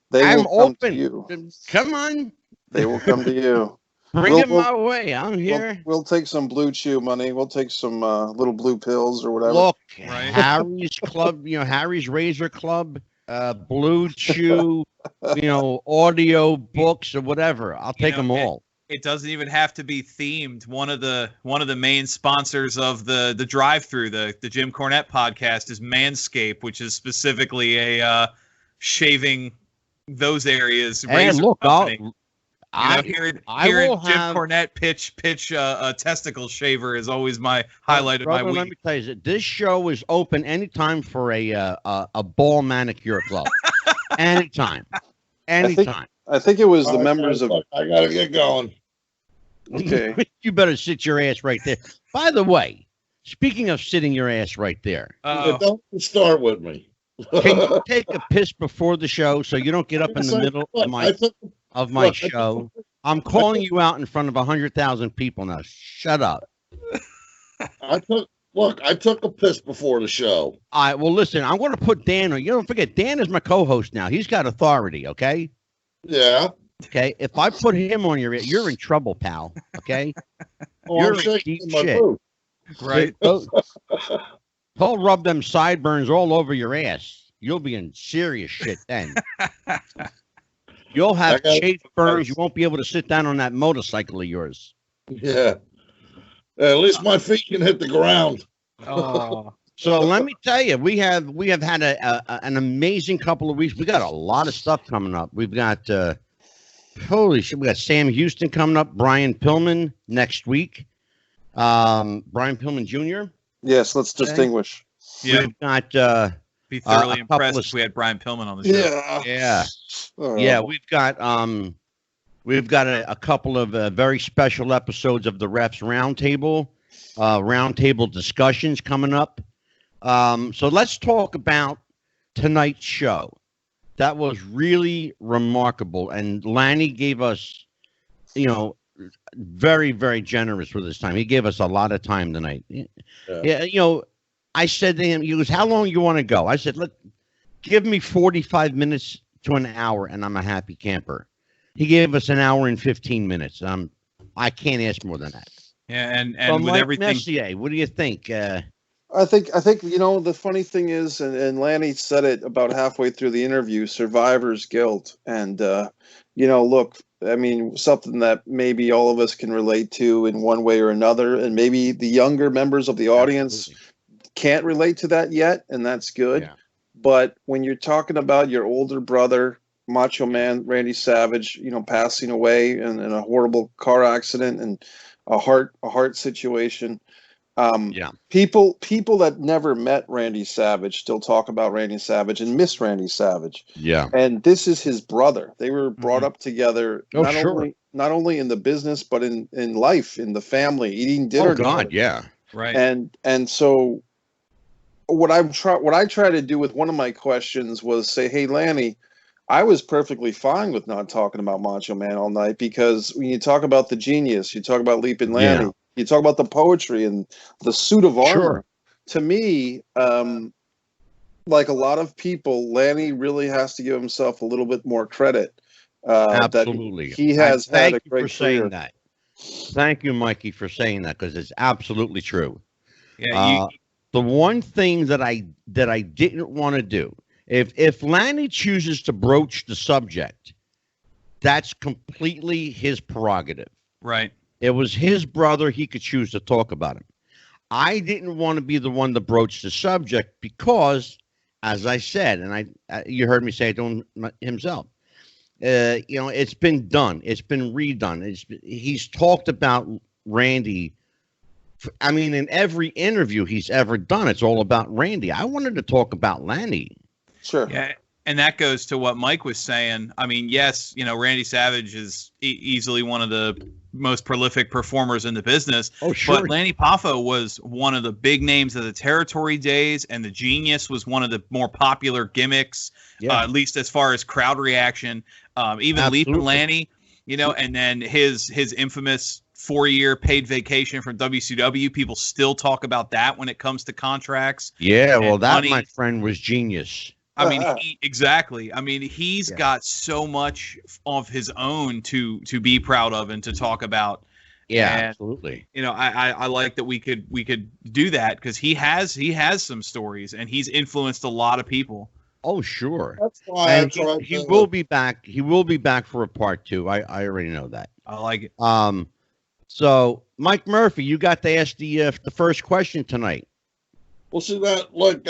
[SPEAKER 3] they will come to you.
[SPEAKER 1] Come on.
[SPEAKER 3] They will come to you.
[SPEAKER 1] Bring it my way. I'm here.
[SPEAKER 3] We'll take some Blue Chew money. We'll take some little blue pills or whatever.
[SPEAKER 1] Look, right. Harry's Club, Harry's Razor Club, Blue Chew, audio books or whatever. I'll take them all.
[SPEAKER 2] It doesn't even have to be themed. One of the main sponsors of the drive-through, the Jim Cornette podcast, is Manscaped, which is specifically a shaving those areas.
[SPEAKER 1] Hey, look,
[SPEAKER 2] hearing Jim Cornette pitch a testicle shaver is always my highlight of my week.
[SPEAKER 1] Let me tell you, this show is open anytime for a ball manicure club. Anytime.
[SPEAKER 3] I think it was the members of.
[SPEAKER 4] I gotta get going.
[SPEAKER 3] Okay.
[SPEAKER 1] You better sit your ass right there. By the way, speaking of sitting your ass right there,
[SPEAKER 4] don't start with me.
[SPEAKER 1] Can you take a piss before the show so you don't get up in the middle of my show? I'm calling you out in front of 100,000 people now. Shut up.
[SPEAKER 4] I took a piss before the show.
[SPEAKER 1] All right. Well, listen, I'm going to put Dan on. You don't forget, Dan is my co-host now. He's got authority. Okay.
[SPEAKER 4] Yeah.
[SPEAKER 1] Okay. If I put him on you're in trouble, pal. Okay. You're in deep shit.
[SPEAKER 2] Right.
[SPEAKER 1] He'll rub them sideburns all over your ass. You'll be in serious shit then. You'll have chafe burns. You won't be able to sit down on that motorcycle of yours.
[SPEAKER 4] Yeah. At least my feet can hit the ground.
[SPEAKER 1] Oh. So let me tell you, we have had an amazing couple of weeks. We got a lot of stuff coming up. We've got holy shit. We got Sam Houston coming up. Brian Pillman next week. Brian Pillman Jr.
[SPEAKER 3] Yes, let's distinguish.
[SPEAKER 2] Yeah.
[SPEAKER 1] We've got
[SPEAKER 2] be thoroughly impressed if we had Brian Pillman on the show.
[SPEAKER 1] Yeah. We've got a couple of very special episodes of the Refs Roundtable, roundtable discussions coming up. So let's talk about tonight's show. That was really remarkable, and Lanny gave us, very, very generous with his time. He gave us a lot of time tonight. Yeah, I said to him, he goes, "How long you want to go?" I said, give me 45 minutes to an hour, and I'm a happy camper. He gave us an hour and 15 minutes. I can't ask more than that.
[SPEAKER 6] Yeah, and
[SPEAKER 1] so
[SPEAKER 6] with
[SPEAKER 1] Mike
[SPEAKER 6] everything,
[SPEAKER 1] Messier, what do you think?
[SPEAKER 3] I think the funny thing is, and Lanny said it about halfway through the interview, survivor's guilt. And look, I mean, something that maybe all of us can relate to in one way or another, and maybe the younger members of the audience can't relate to that yet, and that's good.
[SPEAKER 1] Yeah.
[SPEAKER 3] But when you're talking about your older brother, Macho Man Randy Savage, passing away in a horrible car accident and a heart situation. People that never met Randy Savage still talk about Randy Savage and miss Randy Savage.
[SPEAKER 1] Yeah.
[SPEAKER 3] And this is his brother. They were brought up together, not only in the business, but in life, in the family, eating dinner.
[SPEAKER 1] Oh God,
[SPEAKER 3] together.
[SPEAKER 1] yeah.
[SPEAKER 6] right?
[SPEAKER 3] And so what I try to do with one of my questions was say, hey, Lanny, I was perfectly fine with not talking about Macho Man all night, because when you talk about the genius, you talk about Leaping Lanny, you talk about the poetry and the suit of armor.
[SPEAKER 1] Sure.
[SPEAKER 3] To me, like a lot of people, Lanny really has to give himself a little bit more credit.
[SPEAKER 1] Absolutely.
[SPEAKER 3] That he has had a great career.
[SPEAKER 1] Saying that. Thank you, Mikey, for saying that, because it's absolutely true.
[SPEAKER 6] Yeah.
[SPEAKER 1] The one thing that I didn't want to do, if Lanny chooses to broach the subject, that's completely his prerogative.
[SPEAKER 6] Right.
[SPEAKER 1] It was his brother. He could choose to talk about him. I didn't want to be the one to broach the subject because, as I said, and you heard me say it to him himself, it's been done. It's been redone. He's talked about Randy. I mean, in every interview he's ever done, it's all about Randy. I wanted to talk about Lanny.
[SPEAKER 3] Sure.
[SPEAKER 6] Yeah, and that goes to what Mike was saying. I mean, yes, Randy Savage is easily one of the most prolific performers in the business.
[SPEAKER 1] Oh, sure.
[SPEAKER 6] But Lanny Poffo was one of the big names of the territory days, and the Genius was one of the more popular gimmicks, at least as far as crowd reaction. Even Leaping Lanny, and then his infamous 4-year paid vacation from WCW. People still talk about that when it comes to contracts.
[SPEAKER 1] Yeah, well, that, money. My friend, was genius.
[SPEAKER 6] I mean, exactly. I mean, he's got so much of his own to be proud of and to talk about.
[SPEAKER 1] Yeah,
[SPEAKER 6] and,
[SPEAKER 1] absolutely.
[SPEAKER 6] I like that we could do that, because he has some stories, and he's influenced a lot of people.
[SPEAKER 1] Oh, sure.
[SPEAKER 4] That's why
[SPEAKER 1] he will be back. He will be back for a part 2. I already know that.
[SPEAKER 6] I like it.
[SPEAKER 1] So Mike Murphy, you got to ask the first question tonight.
[SPEAKER 4] Well, see that, like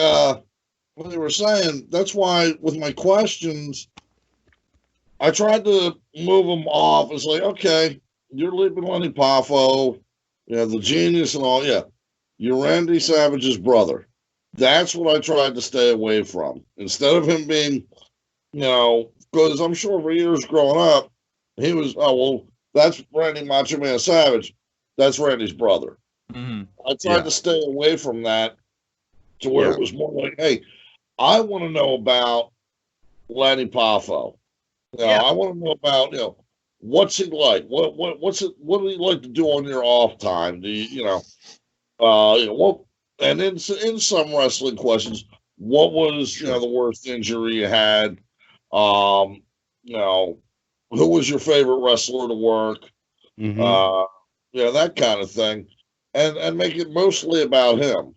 [SPEAKER 4] what they were saying, that's why with my questions, I tried to move them off. It's like, okay, you're Leaping Lanny Poffo, the Genius and all, you're Randy Savage's brother. That's what I tried to stay away from. Instead of him being, because I'm sure for years growing up, he was, that's Randy Macho Man Savage. That's Randy's brother.
[SPEAKER 6] Mm-hmm.
[SPEAKER 4] I tried to stay away from that to where it was more like, hey, I want to know about Lanny Poffo. I want to know about, what's he like? What do you like to do on your off time? Do you, what? And in some wrestling questions, what was the worst injury you had? Who was your favorite wrestler to work?
[SPEAKER 1] Mm-hmm.
[SPEAKER 4] That kind of thing, and make it mostly about him.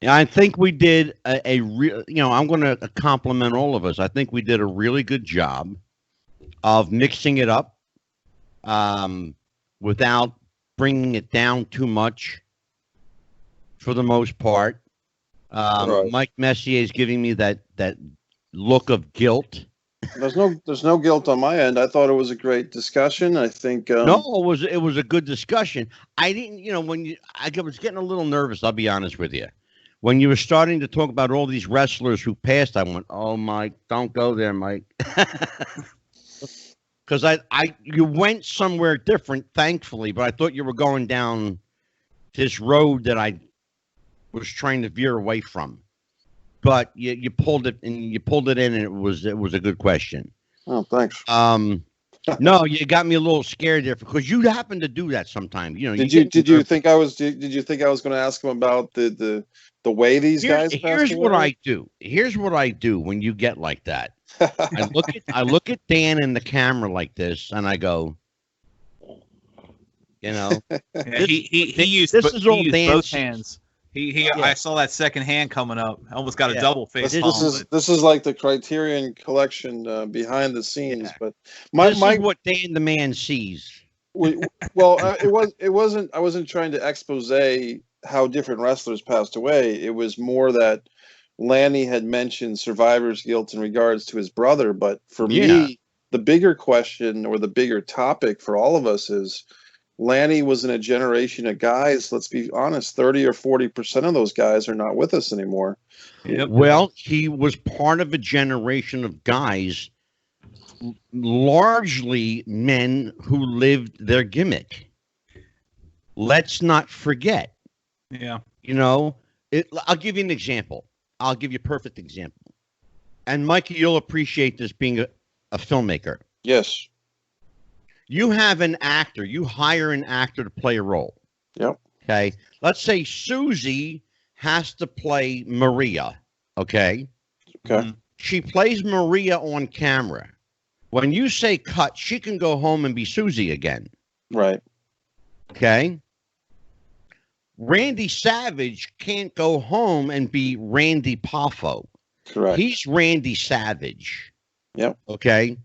[SPEAKER 1] Yeah, I think we did a real. I'm going to compliment all of us. I think we did a really good job of mixing it up, without bringing it down too much. For the most part, right. Mike Messier is giving me that look of guilt.
[SPEAKER 3] There's no guilt on my end. I thought it was a great discussion. I think
[SPEAKER 1] no, it was a good discussion. I didn't, I was getting a little nervous. I'll be honest with you. When you were starting to talk about all these wrestlers who passed, I went, "Oh, Mike, don't go there, Mike," because you went somewhere different, thankfully. But I thought you were going down this road that I was trying to veer away from. But you pulled it and you pulled it in, and it was a good question.
[SPEAKER 3] Oh, thanks.
[SPEAKER 1] No, you got me a little scared there because you happen to do that sometimes. You know.
[SPEAKER 3] Did you think I was going to ask him about the way these guys?
[SPEAKER 1] Here's what I do. Here's what I do when you get like that. I look at Dan in the camera like this, and I go, you know,
[SPEAKER 6] he used both hands. I saw that second hand coming up. I almost got a double face.
[SPEAKER 3] This is like the Criterion Collection behind the scenes.
[SPEAKER 1] Yeah.
[SPEAKER 3] But
[SPEAKER 1] this is what Dan the man sees.
[SPEAKER 3] It wasn't. I wasn't trying to expose how different wrestlers passed away. It was more that Lanny had mentioned survivor's guilt in regards to his brother. But for me, the bigger question or the bigger topic for all of us is, Lanny was in a generation of guys, let's be honest, 30 or 40% of those guys are not with us anymore.
[SPEAKER 1] Yep. Well, he was part of a generation of guys, largely men who lived their gimmick. Let's not forget.
[SPEAKER 6] Yeah.
[SPEAKER 1] You know, I'll give you an example. I'll give you a perfect example. And Mikey, you'll appreciate this being a filmmaker.
[SPEAKER 3] Yes.
[SPEAKER 1] You have an actor. You hire an actor to play a role.
[SPEAKER 3] Yep.
[SPEAKER 1] Okay. Let's say Susie has to play Maria. Okay.
[SPEAKER 3] Okay.
[SPEAKER 1] She plays Maria on camera. When you say cut, she can go home and be Susie again.
[SPEAKER 3] Right.
[SPEAKER 1] Okay. Randy Savage can't go home and be Randy Poffo.
[SPEAKER 3] Correct.
[SPEAKER 1] He's Randy Savage.
[SPEAKER 3] Yep.
[SPEAKER 1] Okay.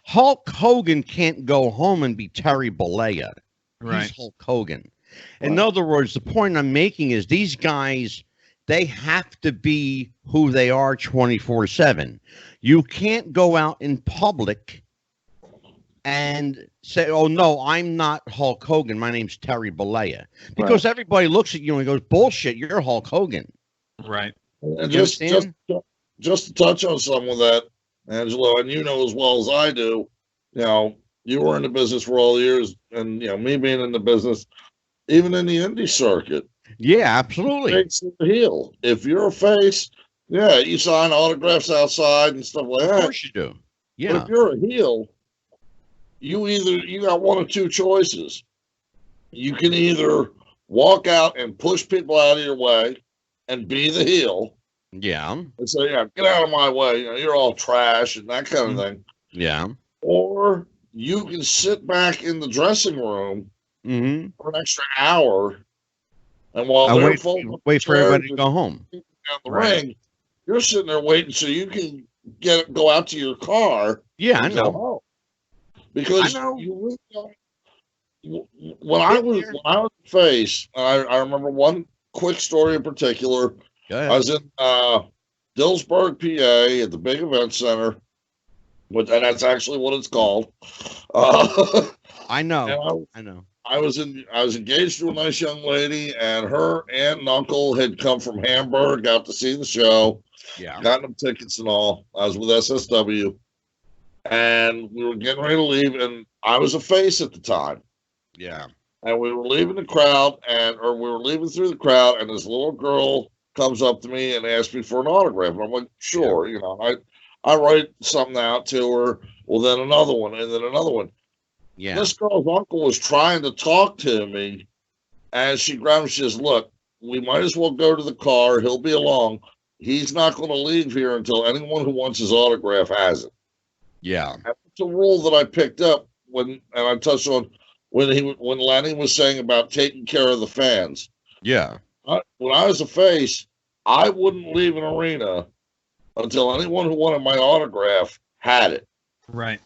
[SPEAKER 1] Hulk Hogan can't go home and be Terry Bollea.
[SPEAKER 6] Right.
[SPEAKER 1] He's Hulk Hogan. In other words, the point I'm making is these guys, they have to be who they are 24/7. You can't go out in public and say, oh, no, I'm not Hulk Hogan. My name's Terry Bollea. Because everybody looks at you and goes, bullshit, you're Hulk Hogan.
[SPEAKER 6] Right.
[SPEAKER 4] And just to touch on some of that, Angelo, and you know as well as I do, you know, you were in the business for all the years, and, you know, me being in the business, even in the indie circuit.
[SPEAKER 1] Yeah, absolutely.
[SPEAKER 4] Face and heel. If you're a face, yeah, you sign autographs outside and stuff like that.
[SPEAKER 1] Of course you do. Yeah.
[SPEAKER 4] But if you're a heel, you got one of two choices. You can either walk out and push people out of your way and be the heel.
[SPEAKER 1] Yeah.
[SPEAKER 4] And say, yeah, get out of my way. You know, you're all trash and that kind of thing.
[SPEAKER 1] Yeah.
[SPEAKER 4] Or you can sit back in the dressing room for an extra hour, and while they're
[SPEAKER 1] wait for everybody to go home
[SPEAKER 4] down the ring, you're sitting there waiting so you can go out to your car.
[SPEAKER 1] Yeah, I know.
[SPEAKER 4] Because you really don't. When I was face, I remember one quick story in particular. I was in Dillsburg, PA, at the big event center, and that's actually what it's called.
[SPEAKER 1] I know.
[SPEAKER 4] I was engaged to a nice young lady, and her aunt and uncle had come from Hamburg out to see the show.
[SPEAKER 1] Yeah,
[SPEAKER 4] got them tickets and all. I was with SSW, and we were getting ready to leave, and I was a face at the time.
[SPEAKER 1] Yeah,
[SPEAKER 4] and we were leaving the crowd, we were leaving through the crowd, and this little girl comes up to me and asks me for an autograph. And I'm like, sure. You know, I write something out to her. Well, then another one, and then another one.
[SPEAKER 1] Yeah.
[SPEAKER 4] This girl's uncle was trying to talk to me, and she grabbed me. She says, look, we might as well go to the car. He'll be along. He's not going to leave here until anyone who wants his autograph has it.
[SPEAKER 1] Yeah.
[SPEAKER 4] That's a rule that I picked up and I touched on when Lanny was saying about taking care of the fans.
[SPEAKER 1] Yeah.
[SPEAKER 4] When I was a face, I wouldn't leave an arena until anyone who wanted my autograph had it.
[SPEAKER 6] Right.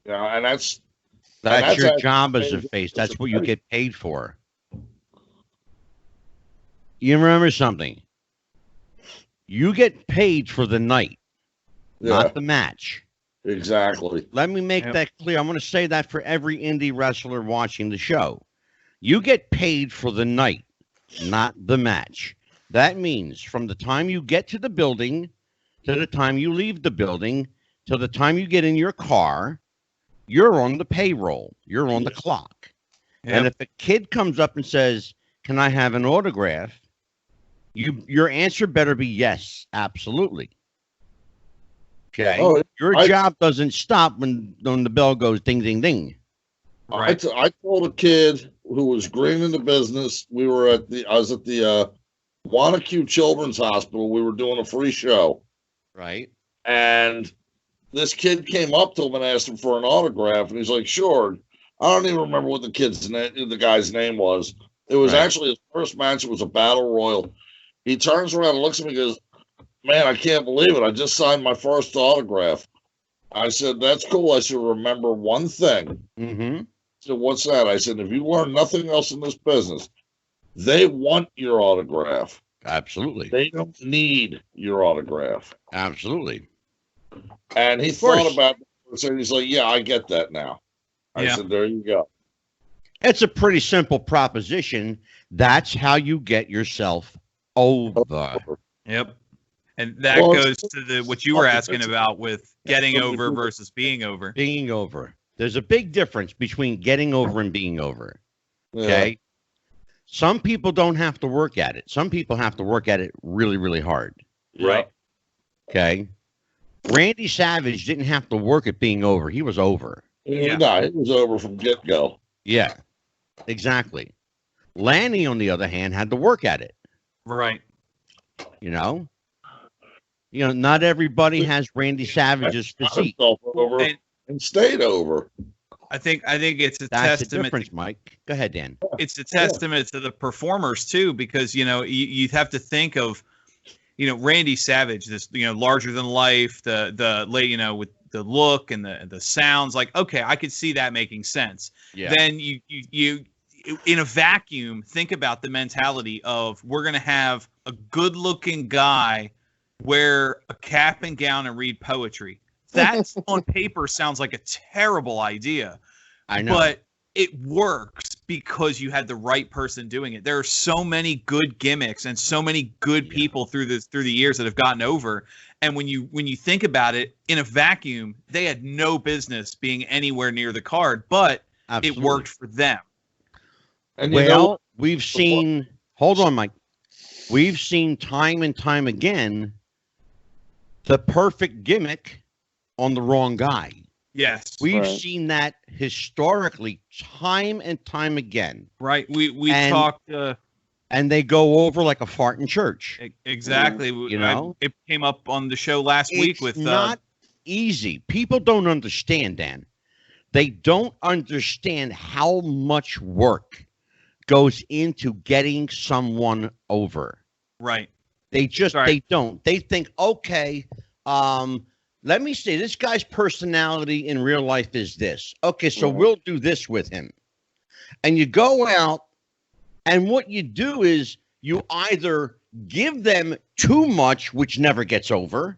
[SPEAKER 4] Yeah, and that's
[SPEAKER 1] your job as a face. That's what you get paid for. You remember something? You get paid for the night, not the match.
[SPEAKER 4] Exactly.
[SPEAKER 1] Let me make that clear. I'm going to say that for every indie wrestler watching the show. You get paid for the night, not the match. That means from the time you get to the building to the time you leave the building to the time you get in your car, you're on the payroll. You're on the clock. Yep. And if a kid comes up and says, can I have an autograph? Your answer better be yes, absolutely. Okay.
[SPEAKER 4] Oh,
[SPEAKER 1] Your job doesn't stop when the bell goes ding, ding, ding.
[SPEAKER 4] Right. I told a kid who was green in the business. I was at the Wanacue Children's Hospital. We were doing a free show.
[SPEAKER 1] Right.
[SPEAKER 4] And this kid came up to him and asked him for an autograph, and he's like, "Sure." I don't even remember what the guy's name was. It was actually his first match. It was a battle royal. He turns around and looks at me and goes, "Man, I can't believe it. I just signed my first autograph." I said, "That's cool." I said, "Remember one thing."
[SPEAKER 1] Mm-hmm.
[SPEAKER 4] I said, "What's that?" I said, "If you learn nothing else in this business, they want your autograph.
[SPEAKER 1] Absolutely.
[SPEAKER 4] They don't need your autograph."
[SPEAKER 1] Absolutely.
[SPEAKER 4] And he thought about it, and he's like, "Yeah, I get that now." I said, "There you go."
[SPEAKER 1] It's a pretty simple proposition. That's how you get yourself over.
[SPEAKER 6] Yep. And that goes to what you were asking about with getting over versus being over.
[SPEAKER 1] Being over. There's a big difference between getting over and being over. Okay. Yeah. Some people don't have to work at it. Some people have to work at it really, really hard.
[SPEAKER 6] Right.
[SPEAKER 1] Okay. Randy Savage didn't have to work at being over. He was over.
[SPEAKER 4] Yeah. No, it was over from get-go.
[SPEAKER 1] Yeah, exactly. Lanny, on the other hand, had to work at it.
[SPEAKER 6] Right.
[SPEAKER 1] You know, not everybody has Randy Savage's physique.
[SPEAKER 4] Over and stayed over.
[SPEAKER 6] I think it's a
[SPEAKER 1] That's
[SPEAKER 6] testament.
[SPEAKER 1] The difference, Mike. Go ahead, Dan.
[SPEAKER 6] It's a testament to the performers too, because you have to think of Randy Savage, this larger than life, the with the look and the sounds. Like, okay, I could see that making sense. Yeah. Then you in a vacuum, think about the mentality of we're gonna have a good looking guy wear a cap and gown and read poetry. That's on paper sounds like a terrible idea.
[SPEAKER 1] I know.
[SPEAKER 6] But it works because you had the right person doing it. There are so many good gimmicks and so many good people through the years that have gotten over. And when you think about it, in a vacuum, they had no business being anywhere near the card, but It worked for them.
[SPEAKER 1] And we've seen hold on, Mike. We've seen time and time again the perfect gimmick on the wrong guy.
[SPEAKER 6] Yes.
[SPEAKER 1] We've seen that historically time and time again.
[SPEAKER 6] Right. We talked
[SPEAKER 1] and they go over like a fart in church.
[SPEAKER 6] Exactly. It came up on the show last week with
[SPEAKER 1] not easy. People don't understand, Dan. They don't understand how much work goes into getting someone over.
[SPEAKER 6] Right.
[SPEAKER 1] They don't. They think, okay, let me see, this guy's personality in real life is this. Okay, so we'll do this with him. And you go out, and what you do is you either give them too much, which never gets over,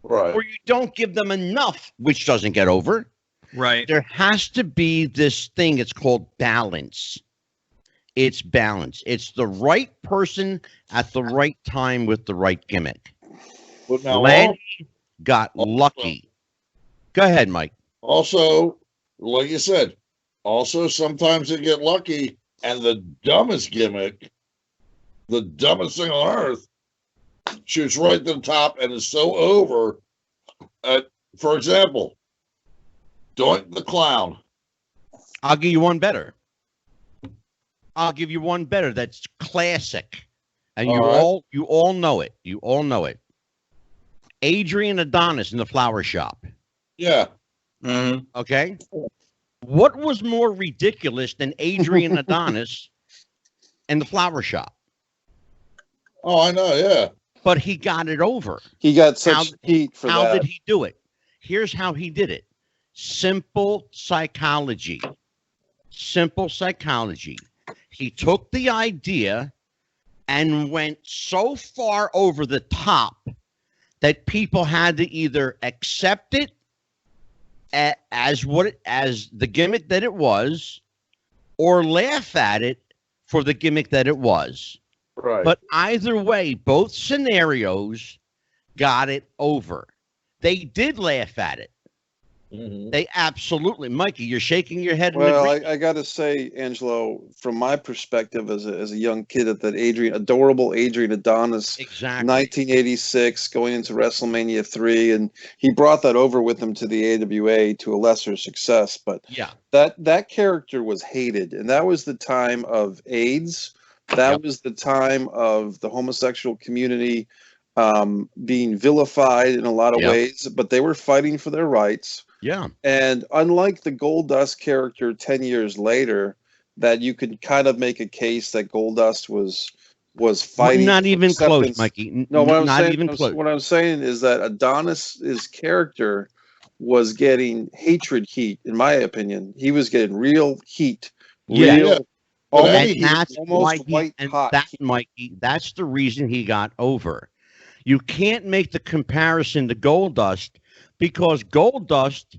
[SPEAKER 1] or you don't give them enough, which doesn't get over.
[SPEAKER 6] Right.
[SPEAKER 1] There has to be this thing, it's called balance. It's balance. It's the right person at the right time with the right gimmick.
[SPEAKER 4] But now
[SPEAKER 1] Lanny got lucky. Go ahead, Mike.
[SPEAKER 4] Also, like you said, sometimes they get lucky, and the dumbest gimmick, the dumbest thing on earth, shoots right to the top and is so over. For example, Doink the Clown.
[SPEAKER 1] I'll give you one better. That's classic. And you all know it. You all know it. Adrian Adonis in the flower shop.
[SPEAKER 4] Yeah.
[SPEAKER 1] Mm-hmm. Okay. What was more ridiculous than Adrian Adonis in the flower shop?
[SPEAKER 4] Oh, I know. Yeah.
[SPEAKER 1] But he got it over.
[SPEAKER 3] He got such heat for that.
[SPEAKER 1] How did he do it? Here's how he did it. Simple psychology. Simple psychology. He took the idea and went so far over the top that people had to either accept it as the gimmick that it was, or laugh at it for the gimmick that it was.
[SPEAKER 4] Right.
[SPEAKER 1] But either way, both scenarios got it over. They did laugh at it.
[SPEAKER 3] Mm-hmm.
[SPEAKER 1] They absolutely, Mikey, you're shaking your head.
[SPEAKER 3] Well, I got to say, Angelo, from my perspective as a young kid, at that adorable Adrian Adonis,
[SPEAKER 1] exactly,
[SPEAKER 3] 1986, going into WrestleMania 3, and he brought that over with him to the AWA to a lesser success. But
[SPEAKER 1] yeah,
[SPEAKER 3] that character was hated, and that was the time of AIDS. That was the time of the homosexual community being vilified in a lot of ways, but they were fighting for their rights.
[SPEAKER 1] Yeah.
[SPEAKER 3] And unlike the Goldust character 10 years later, that you could kind of make a case that Goldust was fighting.
[SPEAKER 1] Not even close, Mikey.
[SPEAKER 3] No, what I'm
[SPEAKER 1] not
[SPEAKER 3] saying,
[SPEAKER 1] even close.
[SPEAKER 3] What I'm saying is that Adonis's character was getting hatred heat, in my opinion. He was getting real heat. Real, almost white hot.
[SPEAKER 1] Mikey, that's the reason he got over. You can't make the comparison to Goldust, because Goldust,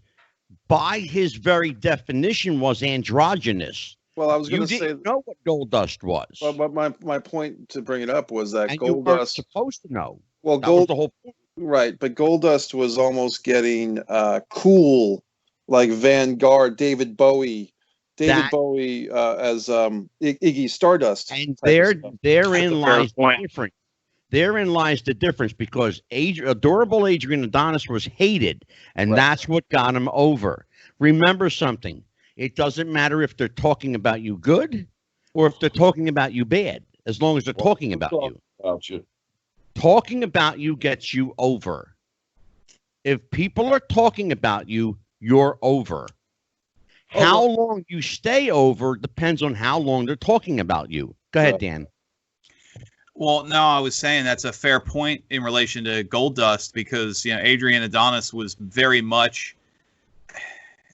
[SPEAKER 1] by his very definition, was androgynous.
[SPEAKER 3] Well, I was going to say,
[SPEAKER 1] didn't know what Goldust was.
[SPEAKER 3] Well, but my point to bring it up was that
[SPEAKER 1] Goldust, you weren't supposed to know.
[SPEAKER 3] Well,
[SPEAKER 1] that was the whole point.
[SPEAKER 3] Right, but Goldust was almost getting cool, like Vanguard, David Bowie as Iggy Stardust.
[SPEAKER 1] And therein lies the difference. Therein lies the difference, because adorable Adrian Adonis was hated, and that's what got him over. Remember something. It doesn't matter if they're talking about you good or if they're talking about you bad, as long as they're talking about you. Talking about you gets you over. If people are talking about you, you're over. How long you stay over depends on how long they're talking about you. Go ahead, Dan.
[SPEAKER 6] Well, no, I was saying that's a fair point in relation to Goldust, because Adrian Adonis was very much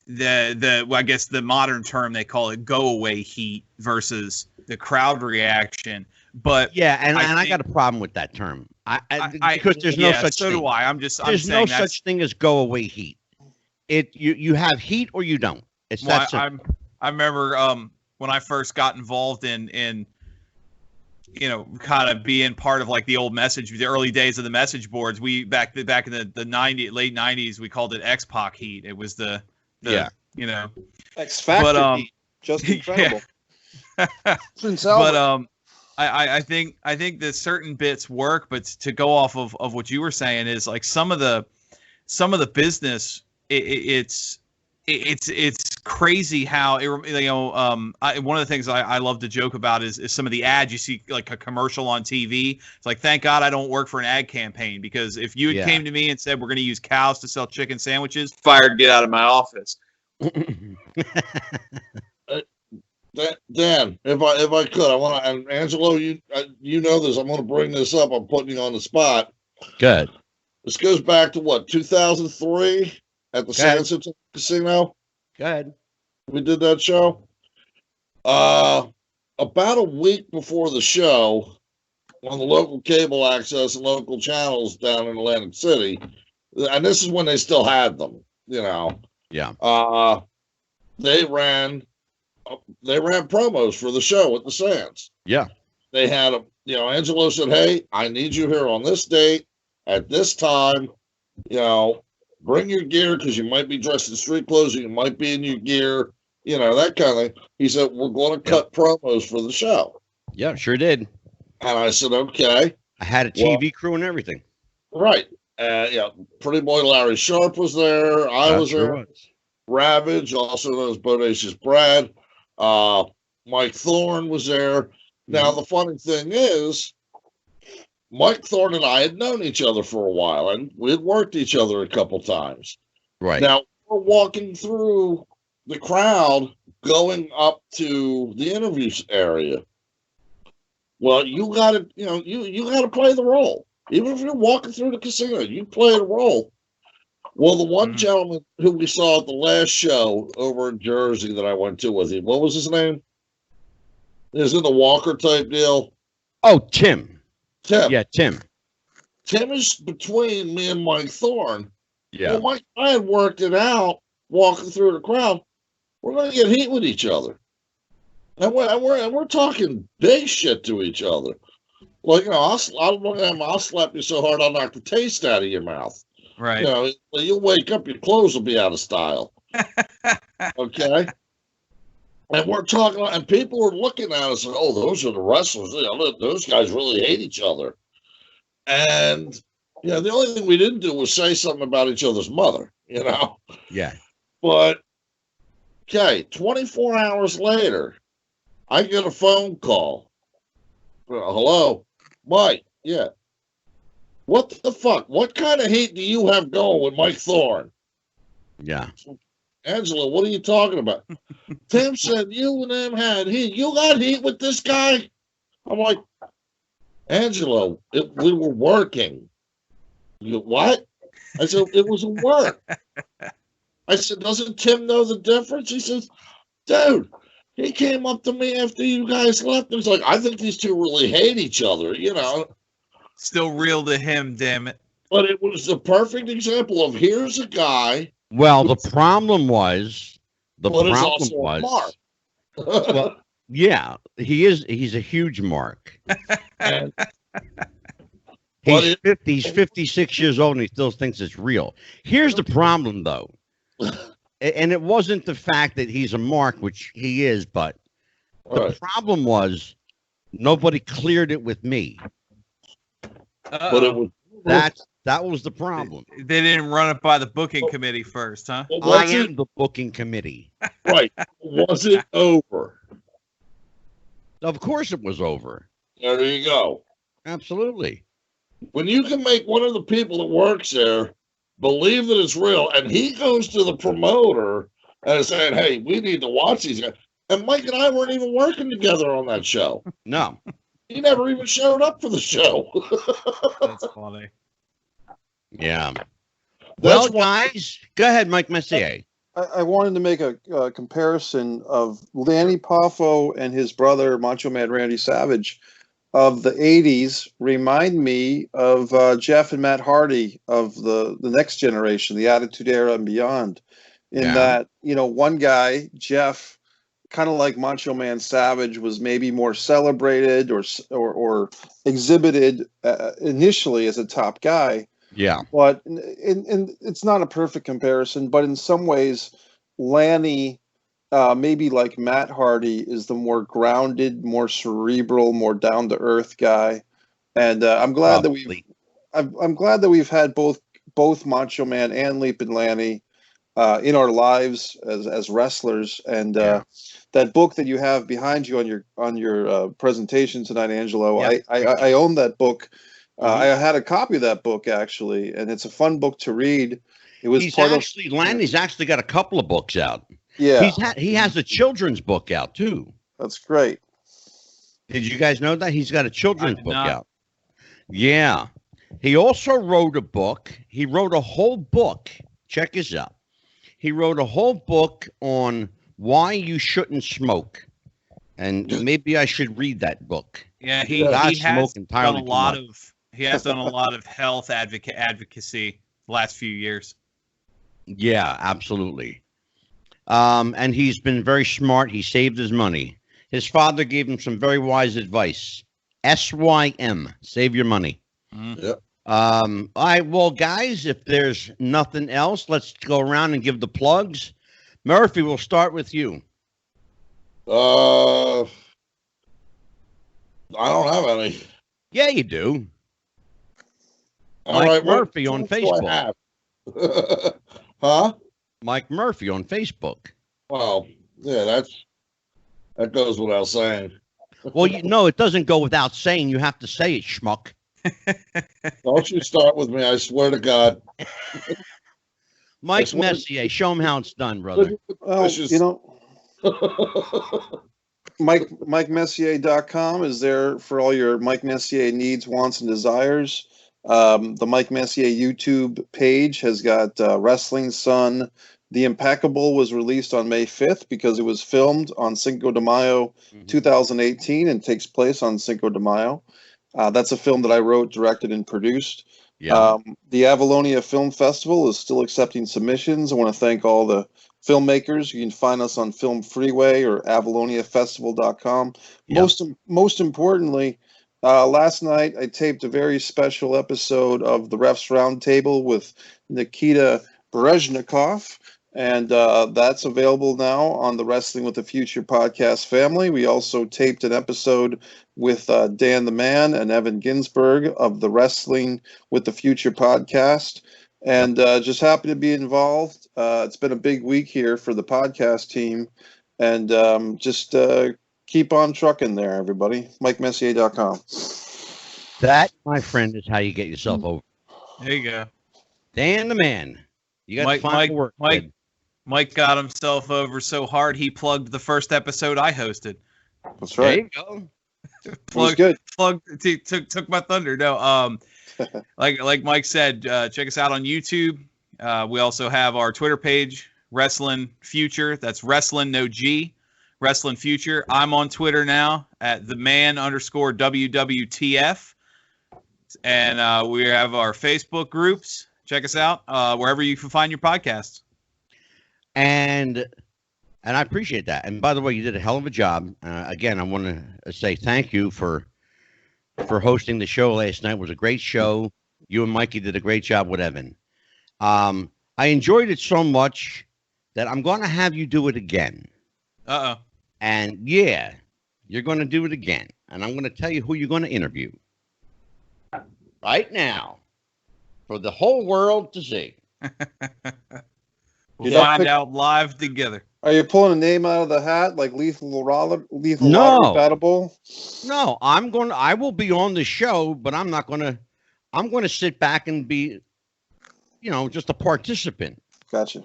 [SPEAKER 6] I guess the modern term they call it go away heat versus the crowd reaction. But
[SPEAKER 1] yeah, and I got a problem with that term. Because there's no such thing.
[SPEAKER 6] So do I.
[SPEAKER 1] There's no such thing as go away heat. You have heat or you don't. It's that simple.
[SPEAKER 6] I remember when I first got involved in kind of being part of like the early days of the message boards. We back in the late 90s, we called it X-Pac heat. It was the
[SPEAKER 3] X Factor heat. Just incredible.
[SPEAKER 6] But I think that certain bits work, but to go off of what you were saying is like some of the business, it's crazy how one of the things I love to joke about is some of the ads you see, like a commercial on TV. It's like, thank God I don't work for an ad campaign, because if you came to me and said we're going to use cows to sell chicken sandwiches,
[SPEAKER 2] fired, get out of my office.
[SPEAKER 4] Dan, if I could, I want to, and Angelo, you know this, I'm going to bring this up. I'm putting you on the spot.
[SPEAKER 1] Good.
[SPEAKER 4] This goes back to what, 2003 at the San Francisco Casino.
[SPEAKER 1] Good.
[SPEAKER 4] We did that show. About a week before the show, on the local cable access and local channels down in Atlantic City, and this is when they still had them,
[SPEAKER 1] Yeah.
[SPEAKER 4] They ran promos for the show at the Sands.
[SPEAKER 1] Yeah.
[SPEAKER 4] They had Angelo said, "Hey, I need you here on this date at this time. Bring your gear, because you might be dressed in street clothes, or you might be in your gear, that kind of thing." He said, "We're going to cut promos for the show."
[SPEAKER 1] Yeah, sure did.
[SPEAKER 4] And I said, "Okay."
[SPEAKER 1] I had a TV crew and everything.
[SPEAKER 4] Right. Pretty Boy Larry Sharp was there. I was there. Ravage, also known as Bodacious Brad. Mike Thorne was there. Now, the funny thing is, Mike Thorne and I had known each other for a while, and we had worked each other a couple times.
[SPEAKER 1] Right.
[SPEAKER 4] Now, we're walking through the crowd going up to the interviews area. Well, you got to, you got to play the role. Even if you're walking through the casino, you play the role. Well, the one gentleman who we saw at the last show over in Jersey that I went to with him, what was his name? Is it the Walker type deal?
[SPEAKER 1] Oh, Tim.
[SPEAKER 4] Tim.
[SPEAKER 1] Yeah, Tim.
[SPEAKER 4] Tim is between me and Mike Thorne.
[SPEAKER 1] Yeah.
[SPEAKER 4] Well, Mike and I had worked it out walking through the crowd. We're going to get heat with each other. And we're talking big shit to each other. Like, I'll look at him, I'll slap you so hard I'll knock the taste out of your mouth.
[SPEAKER 6] Right.
[SPEAKER 4] You know, when you wake up, your clothes will be out of style. Okay. And we're talking, and people are looking at us like, oh, those are the wrestlers. You know, those guys really hate each other. And, yeah, the only thing we didn't do was say something about each other's mother, you know?
[SPEAKER 1] Yeah.
[SPEAKER 4] But, okay, 24 hours later, I get a phone call. Hello, Mike. Yeah. What the fuck? What kind of heat do you have going with Mike Thorne?
[SPEAKER 1] Yeah.
[SPEAKER 4] Angelo, what are you talking about? Tim said you and him had heat. You got heat with this guy? I'm like, Angelo, we were working. You what? I said, it was a work. I said, doesn't Tim know the difference? He says, dude, he came up to me after you guys left. He's like, I think these two really hate each other, you know.
[SPEAKER 6] Still real to him, damn it.
[SPEAKER 4] But it was the perfect example of here's a guy.
[SPEAKER 1] Well, the problem was
[SPEAKER 4] Mark.
[SPEAKER 1] Well, yeah, he's a huge mark. He's 56 years old and he still thinks it's real. Here's the problem, though. And it wasn't the fact that he's a mark, which he is, but the problem was nobody cleared it with me.
[SPEAKER 4] But it was
[SPEAKER 1] that was the problem.
[SPEAKER 6] They didn't run it by the booking committee first, huh?
[SPEAKER 1] I am the booking committee.
[SPEAKER 4] Right. Was it over?
[SPEAKER 1] Of course it was over.
[SPEAKER 4] There you go.
[SPEAKER 1] Absolutely.
[SPEAKER 4] When you can make one of the people that works there believe that it's real, and he goes to the promoter and is saying, hey, we need to watch these guys. And Mike and I weren't even working together on that show.
[SPEAKER 1] No.
[SPEAKER 4] He never even showed up for the show.
[SPEAKER 6] That's funny.
[SPEAKER 1] Yeah. Well, guys, go ahead, Mike Messier.
[SPEAKER 3] I wanted to make a comparison of Lanny Poffo and his brother, Macho Man Randy Savage, of the 80s. Remind me of Jeff and Matt Hardy of the next generation, the Attitude Era and beyond. In that, you know, one guy, Jeff, kind of like Macho Man Savage, was maybe more celebrated or exhibited initially as a top guy.
[SPEAKER 1] Yeah.
[SPEAKER 3] But and it's not a perfect comparison, but in some ways, Lanny, maybe like Matt Hardy, is the more grounded, more cerebral, more down to earth guy. And I'm glad that we've had both Macho Man and Leap and Lanny in our lives as wrestlers. And that book that you have behind you on your presentation tonight, Angelo, I own that book. I had a copy of that book actually, and it's a fun book to read. It was
[SPEAKER 1] Lanny's actually got a couple of books out.
[SPEAKER 3] Yeah,
[SPEAKER 1] he has a children's book out too.
[SPEAKER 3] That's great.
[SPEAKER 1] Did you guys know that he's got a children's book out? Yeah. He also wrote a book. He wrote a whole book. Check this out. He wrote a whole book on why you shouldn't smoke, and maybe I should read that book.
[SPEAKER 6] Yeah, he has done a lot of. He has done a lot of health advocacy the last few years.
[SPEAKER 1] Yeah, absolutely. And he's been very smart. He saved his money. His father gave him some very wise advice. SYM, save your money.
[SPEAKER 4] Yep.
[SPEAKER 1] All right, well, guys, if there's nothing else, let's go around and give the plugs. Murphy, we'll start with you.
[SPEAKER 4] I don't have any.
[SPEAKER 1] Yeah, you do.
[SPEAKER 4] Mike
[SPEAKER 1] Murphy on Facebook.
[SPEAKER 4] Huh?
[SPEAKER 1] Mike Murphy on Facebook.
[SPEAKER 4] Well, yeah, that goes without saying.
[SPEAKER 1] Well, it doesn't go without saying. You have to say it, schmuck.
[SPEAKER 4] Don't you start with me, I swear to God.
[SPEAKER 1] Mike Messier, show him how it's done, brother.
[SPEAKER 3] Well, you know, MikeMessier.com is there for all your Mike Messier needs, wants, and desires. The Mike Messier YouTube page has got Wrestling Sun. The Impeccable was released on May 5th because it was filmed on Cinco de Mayo 2018 and takes place on Cinco de Mayo. That's a film that I wrote, directed, and produced.
[SPEAKER 1] Yeah.
[SPEAKER 3] The Avalonia Film Festival is still accepting submissions. I want to thank all the filmmakers. You can find us on Film Freeway or AvaloniaFestival.com.
[SPEAKER 1] Yeah.
[SPEAKER 3] Most importantly, Last night, I taped a very special episode of the Refs Roundtable with Nikita Berezhnikov, and that's available now on the Wrestling with the Future podcast family. We also taped an episode with Dan the Man and Evan Ginsberg of the Wrestling with the Future podcast, and just happy to be involved. It's been a big week here for the podcast team, and just keep on trucking there, everybody. MikeMessier.com.
[SPEAKER 1] That, my friend, is how you get yourself over.
[SPEAKER 6] There you go.
[SPEAKER 1] Dan the Man. You got to find work.
[SPEAKER 6] Mike got himself over so hard he plugged the first episode I hosted.
[SPEAKER 3] That's right.
[SPEAKER 1] There you
[SPEAKER 3] go. Good.
[SPEAKER 6] Took my thunder. No, like Mike said, check us out on YouTube. We also have our Twitter page, Wrestling Future. That's Wrestling No G. Wrestling Future. I'm on Twitter now at @theman_WWTF. And we have our Facebook groups. Check us out wherever you can find your podcasts.
[SPEAKER 1] And I appreciate that. And by the way, you did a hell of a job. Again, I want to say thank you for hosting the show last night. It was a great show. You and Mikey did a great job with Evan. I enjoyed it so much that I'm going to have you do it again.
[SPEAKER 6] Uh-oh.
[SPEAKER 1] And yeah, you're going to do it again. And I'm going to tell you who you're going to interview right now for the whole world to see.
[SPEAKER 6] We'll find out live together.
[SPEAKER 3] Are you pulling a name out of the hat like Lethal Lottery Battle?
[SPEAKER 1] No, I will be on the show, but I'm going to sit back and be, just a participant.
[SPEAKER 3] Gotcha.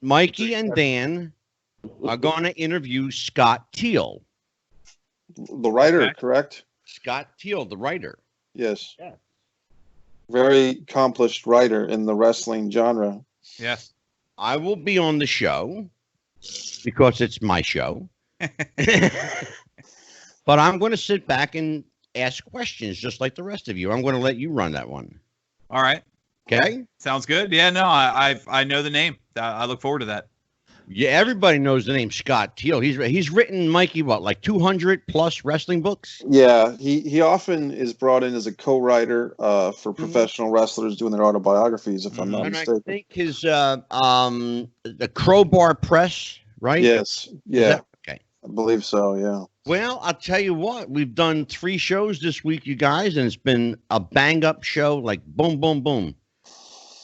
[SPEAKER 1] Mikey and Dan are going to interview Scott Teal.
[SPEAKER 3] The writer, correct?
[SPEAKER 1] Scott Teal, the writer.
[SPEAKER 3] Yes. Yeah. Very accomplished writer in the wrestling genre.
[SPEAKER 6] Yes.
[SPEAKER 1] I will be on the show because it's my show. But I'm going to sit back and ask questions just like the rest of you. I'm going to let you run that one.
[SPEAKER 6] All right.
[SPEAKER 1] Okay.
[SPEAKER 6] Sounds good. Yeah, no, I know the name. I look forward to that.
[SPEAKER 1] Yeah, everybody knows the name Scott Teal. He's written, Mikey, like 200 plus wrestling books?
[SPEAKER 3] Yeah, he often is brought in as a co-writer for professional wrestlers doing their autobiographies, if I'm not mistaken.
[SPEAKER 1] I think his the Crowbar Press, right?
[SPEAKER 3] Yes. Yeah.
[SPEAKER 1] Okay.
[SPEAKER 3] I believe so, yeah.
[SPEAKER 1] Well, I'll tell you what, we've done 3 shows this week, you guys, and it's been a bang-up show, like boom, boom, boom.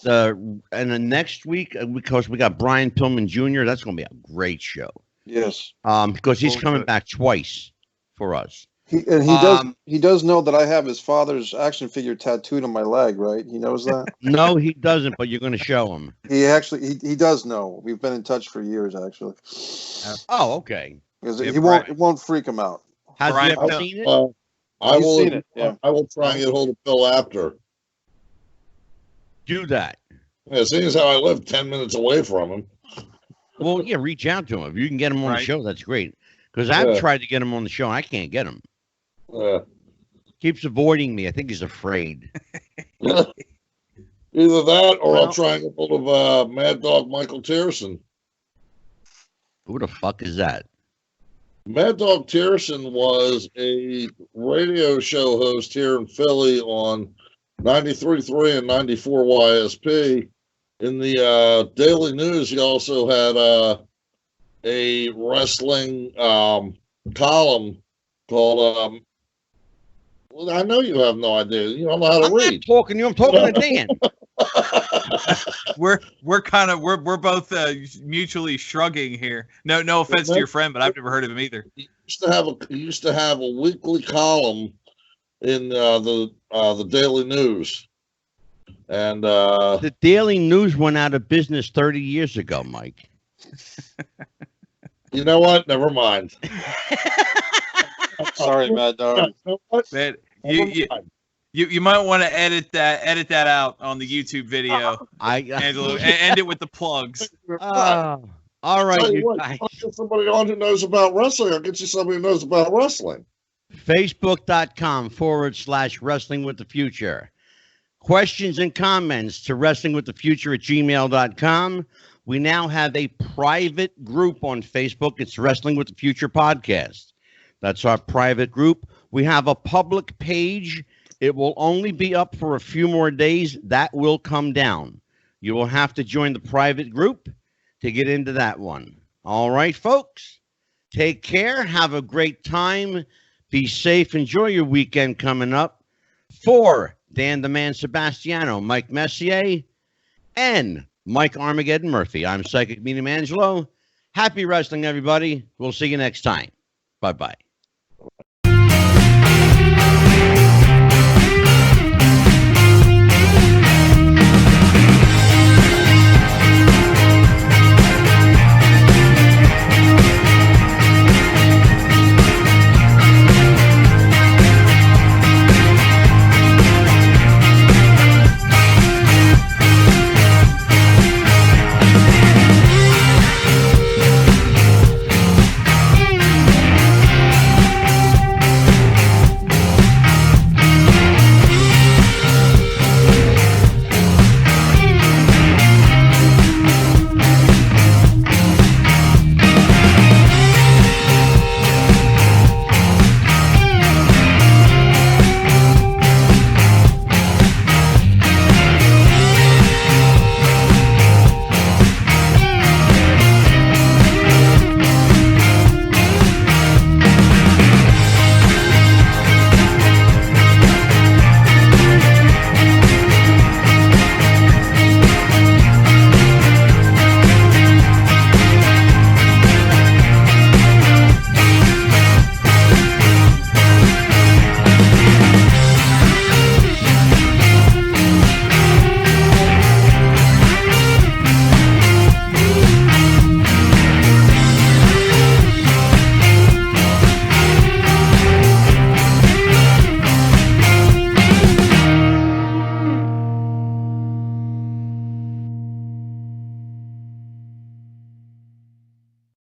[SPEAKER 1] And then next week, because we got Brian Pillman Jr., that's going to be a great show.
[SPEAKER 3] Yes.
[SPEAKER 1] Because he's coming back twice for us.
[SPEAKER 3] He does know that I have his father's action figure tattooed on my leg, right? He knows that?
[SPEAKER 1] No, he doesn't, but you're going to show him.
[SPEAKER 3] He does know. We've been in touch for years, actually.
[SPEAKER 1] Oh, okay.
[SPEAKER 3] Because it won't freak him out.
[SPEAKER 1] Has he ever seen it?
[SPEAKER 4] I will.
[SPEAKER 3] Seen it, yeah.
[SPEAKER 4] I will try and get hold of Bill after.
[SPEAKER 1] Do that.
[SPEAKER 4] Yeah, seeing as how I live 10 minutes away from him.
[SPEAKER 1] Well, yeah, reach out to him. If you can get him on the show, that's great. Because I've tried to get him on the show, and I can't get him. Keeps avoiding me. I think he's afraid.
[SPEAKER 4] Either that, or I'll try and get hold of Mad Dog Michael Tierson.
[SPEAKER 1] Who the fuck is that?
[SPEAKER 4] Mad Dog Tierson was a radio show host here in Philly on 93.3 and 94 YSP. In the Daily News, he also had a wrestling column called I know you have no idea. You don't know how to read.
[SPEAKER 1] I'm not talking to you. I'm talking to Dan.
[SPEAKER 6] We're both mutually shrugging here. No offense to your friend, but I've never heard of him either.
[SPEAKER 4] He used to have a weekly column in the Daily News, and
[SPEAKER 1] the Daily News went out of business 30 years ago, Mike.
[SPEAKER 4] You know what? Never mind.
[SPEAKER 3] Sorry, Mad Dog.
[SPEAKER 6] Man, you might want to edit that out on the YouTube video, Angelo, and end it with the plugs.
[SPEAKER 1] All right, you guys.
[SPEAKER 4] I'll get somebody on who knows about wrestling. I'll get you somebody who knows about wrestling.
[SPEAKER 1] Facebook.com/Wrestling with the Future. Questions and comments to WrestlingWithTheFuture@gmail.com. We now have a private group on Facebook. It's Wrestling with the Future Podcast. That's our private group. We have a public page. It will only be up for a few more days. That will come down. You will have to join the private group to get into that one. All right, folks. Take care. Have a great time. Be safe. Enjoy your weekend coming up. For Dan the Man Sebastiano, Mike Messier, and Mike Armageddon Murphy, I'm Psychic Medium Angelo. Happy wrestling, everybody. We'll see you next time. Bye-bye.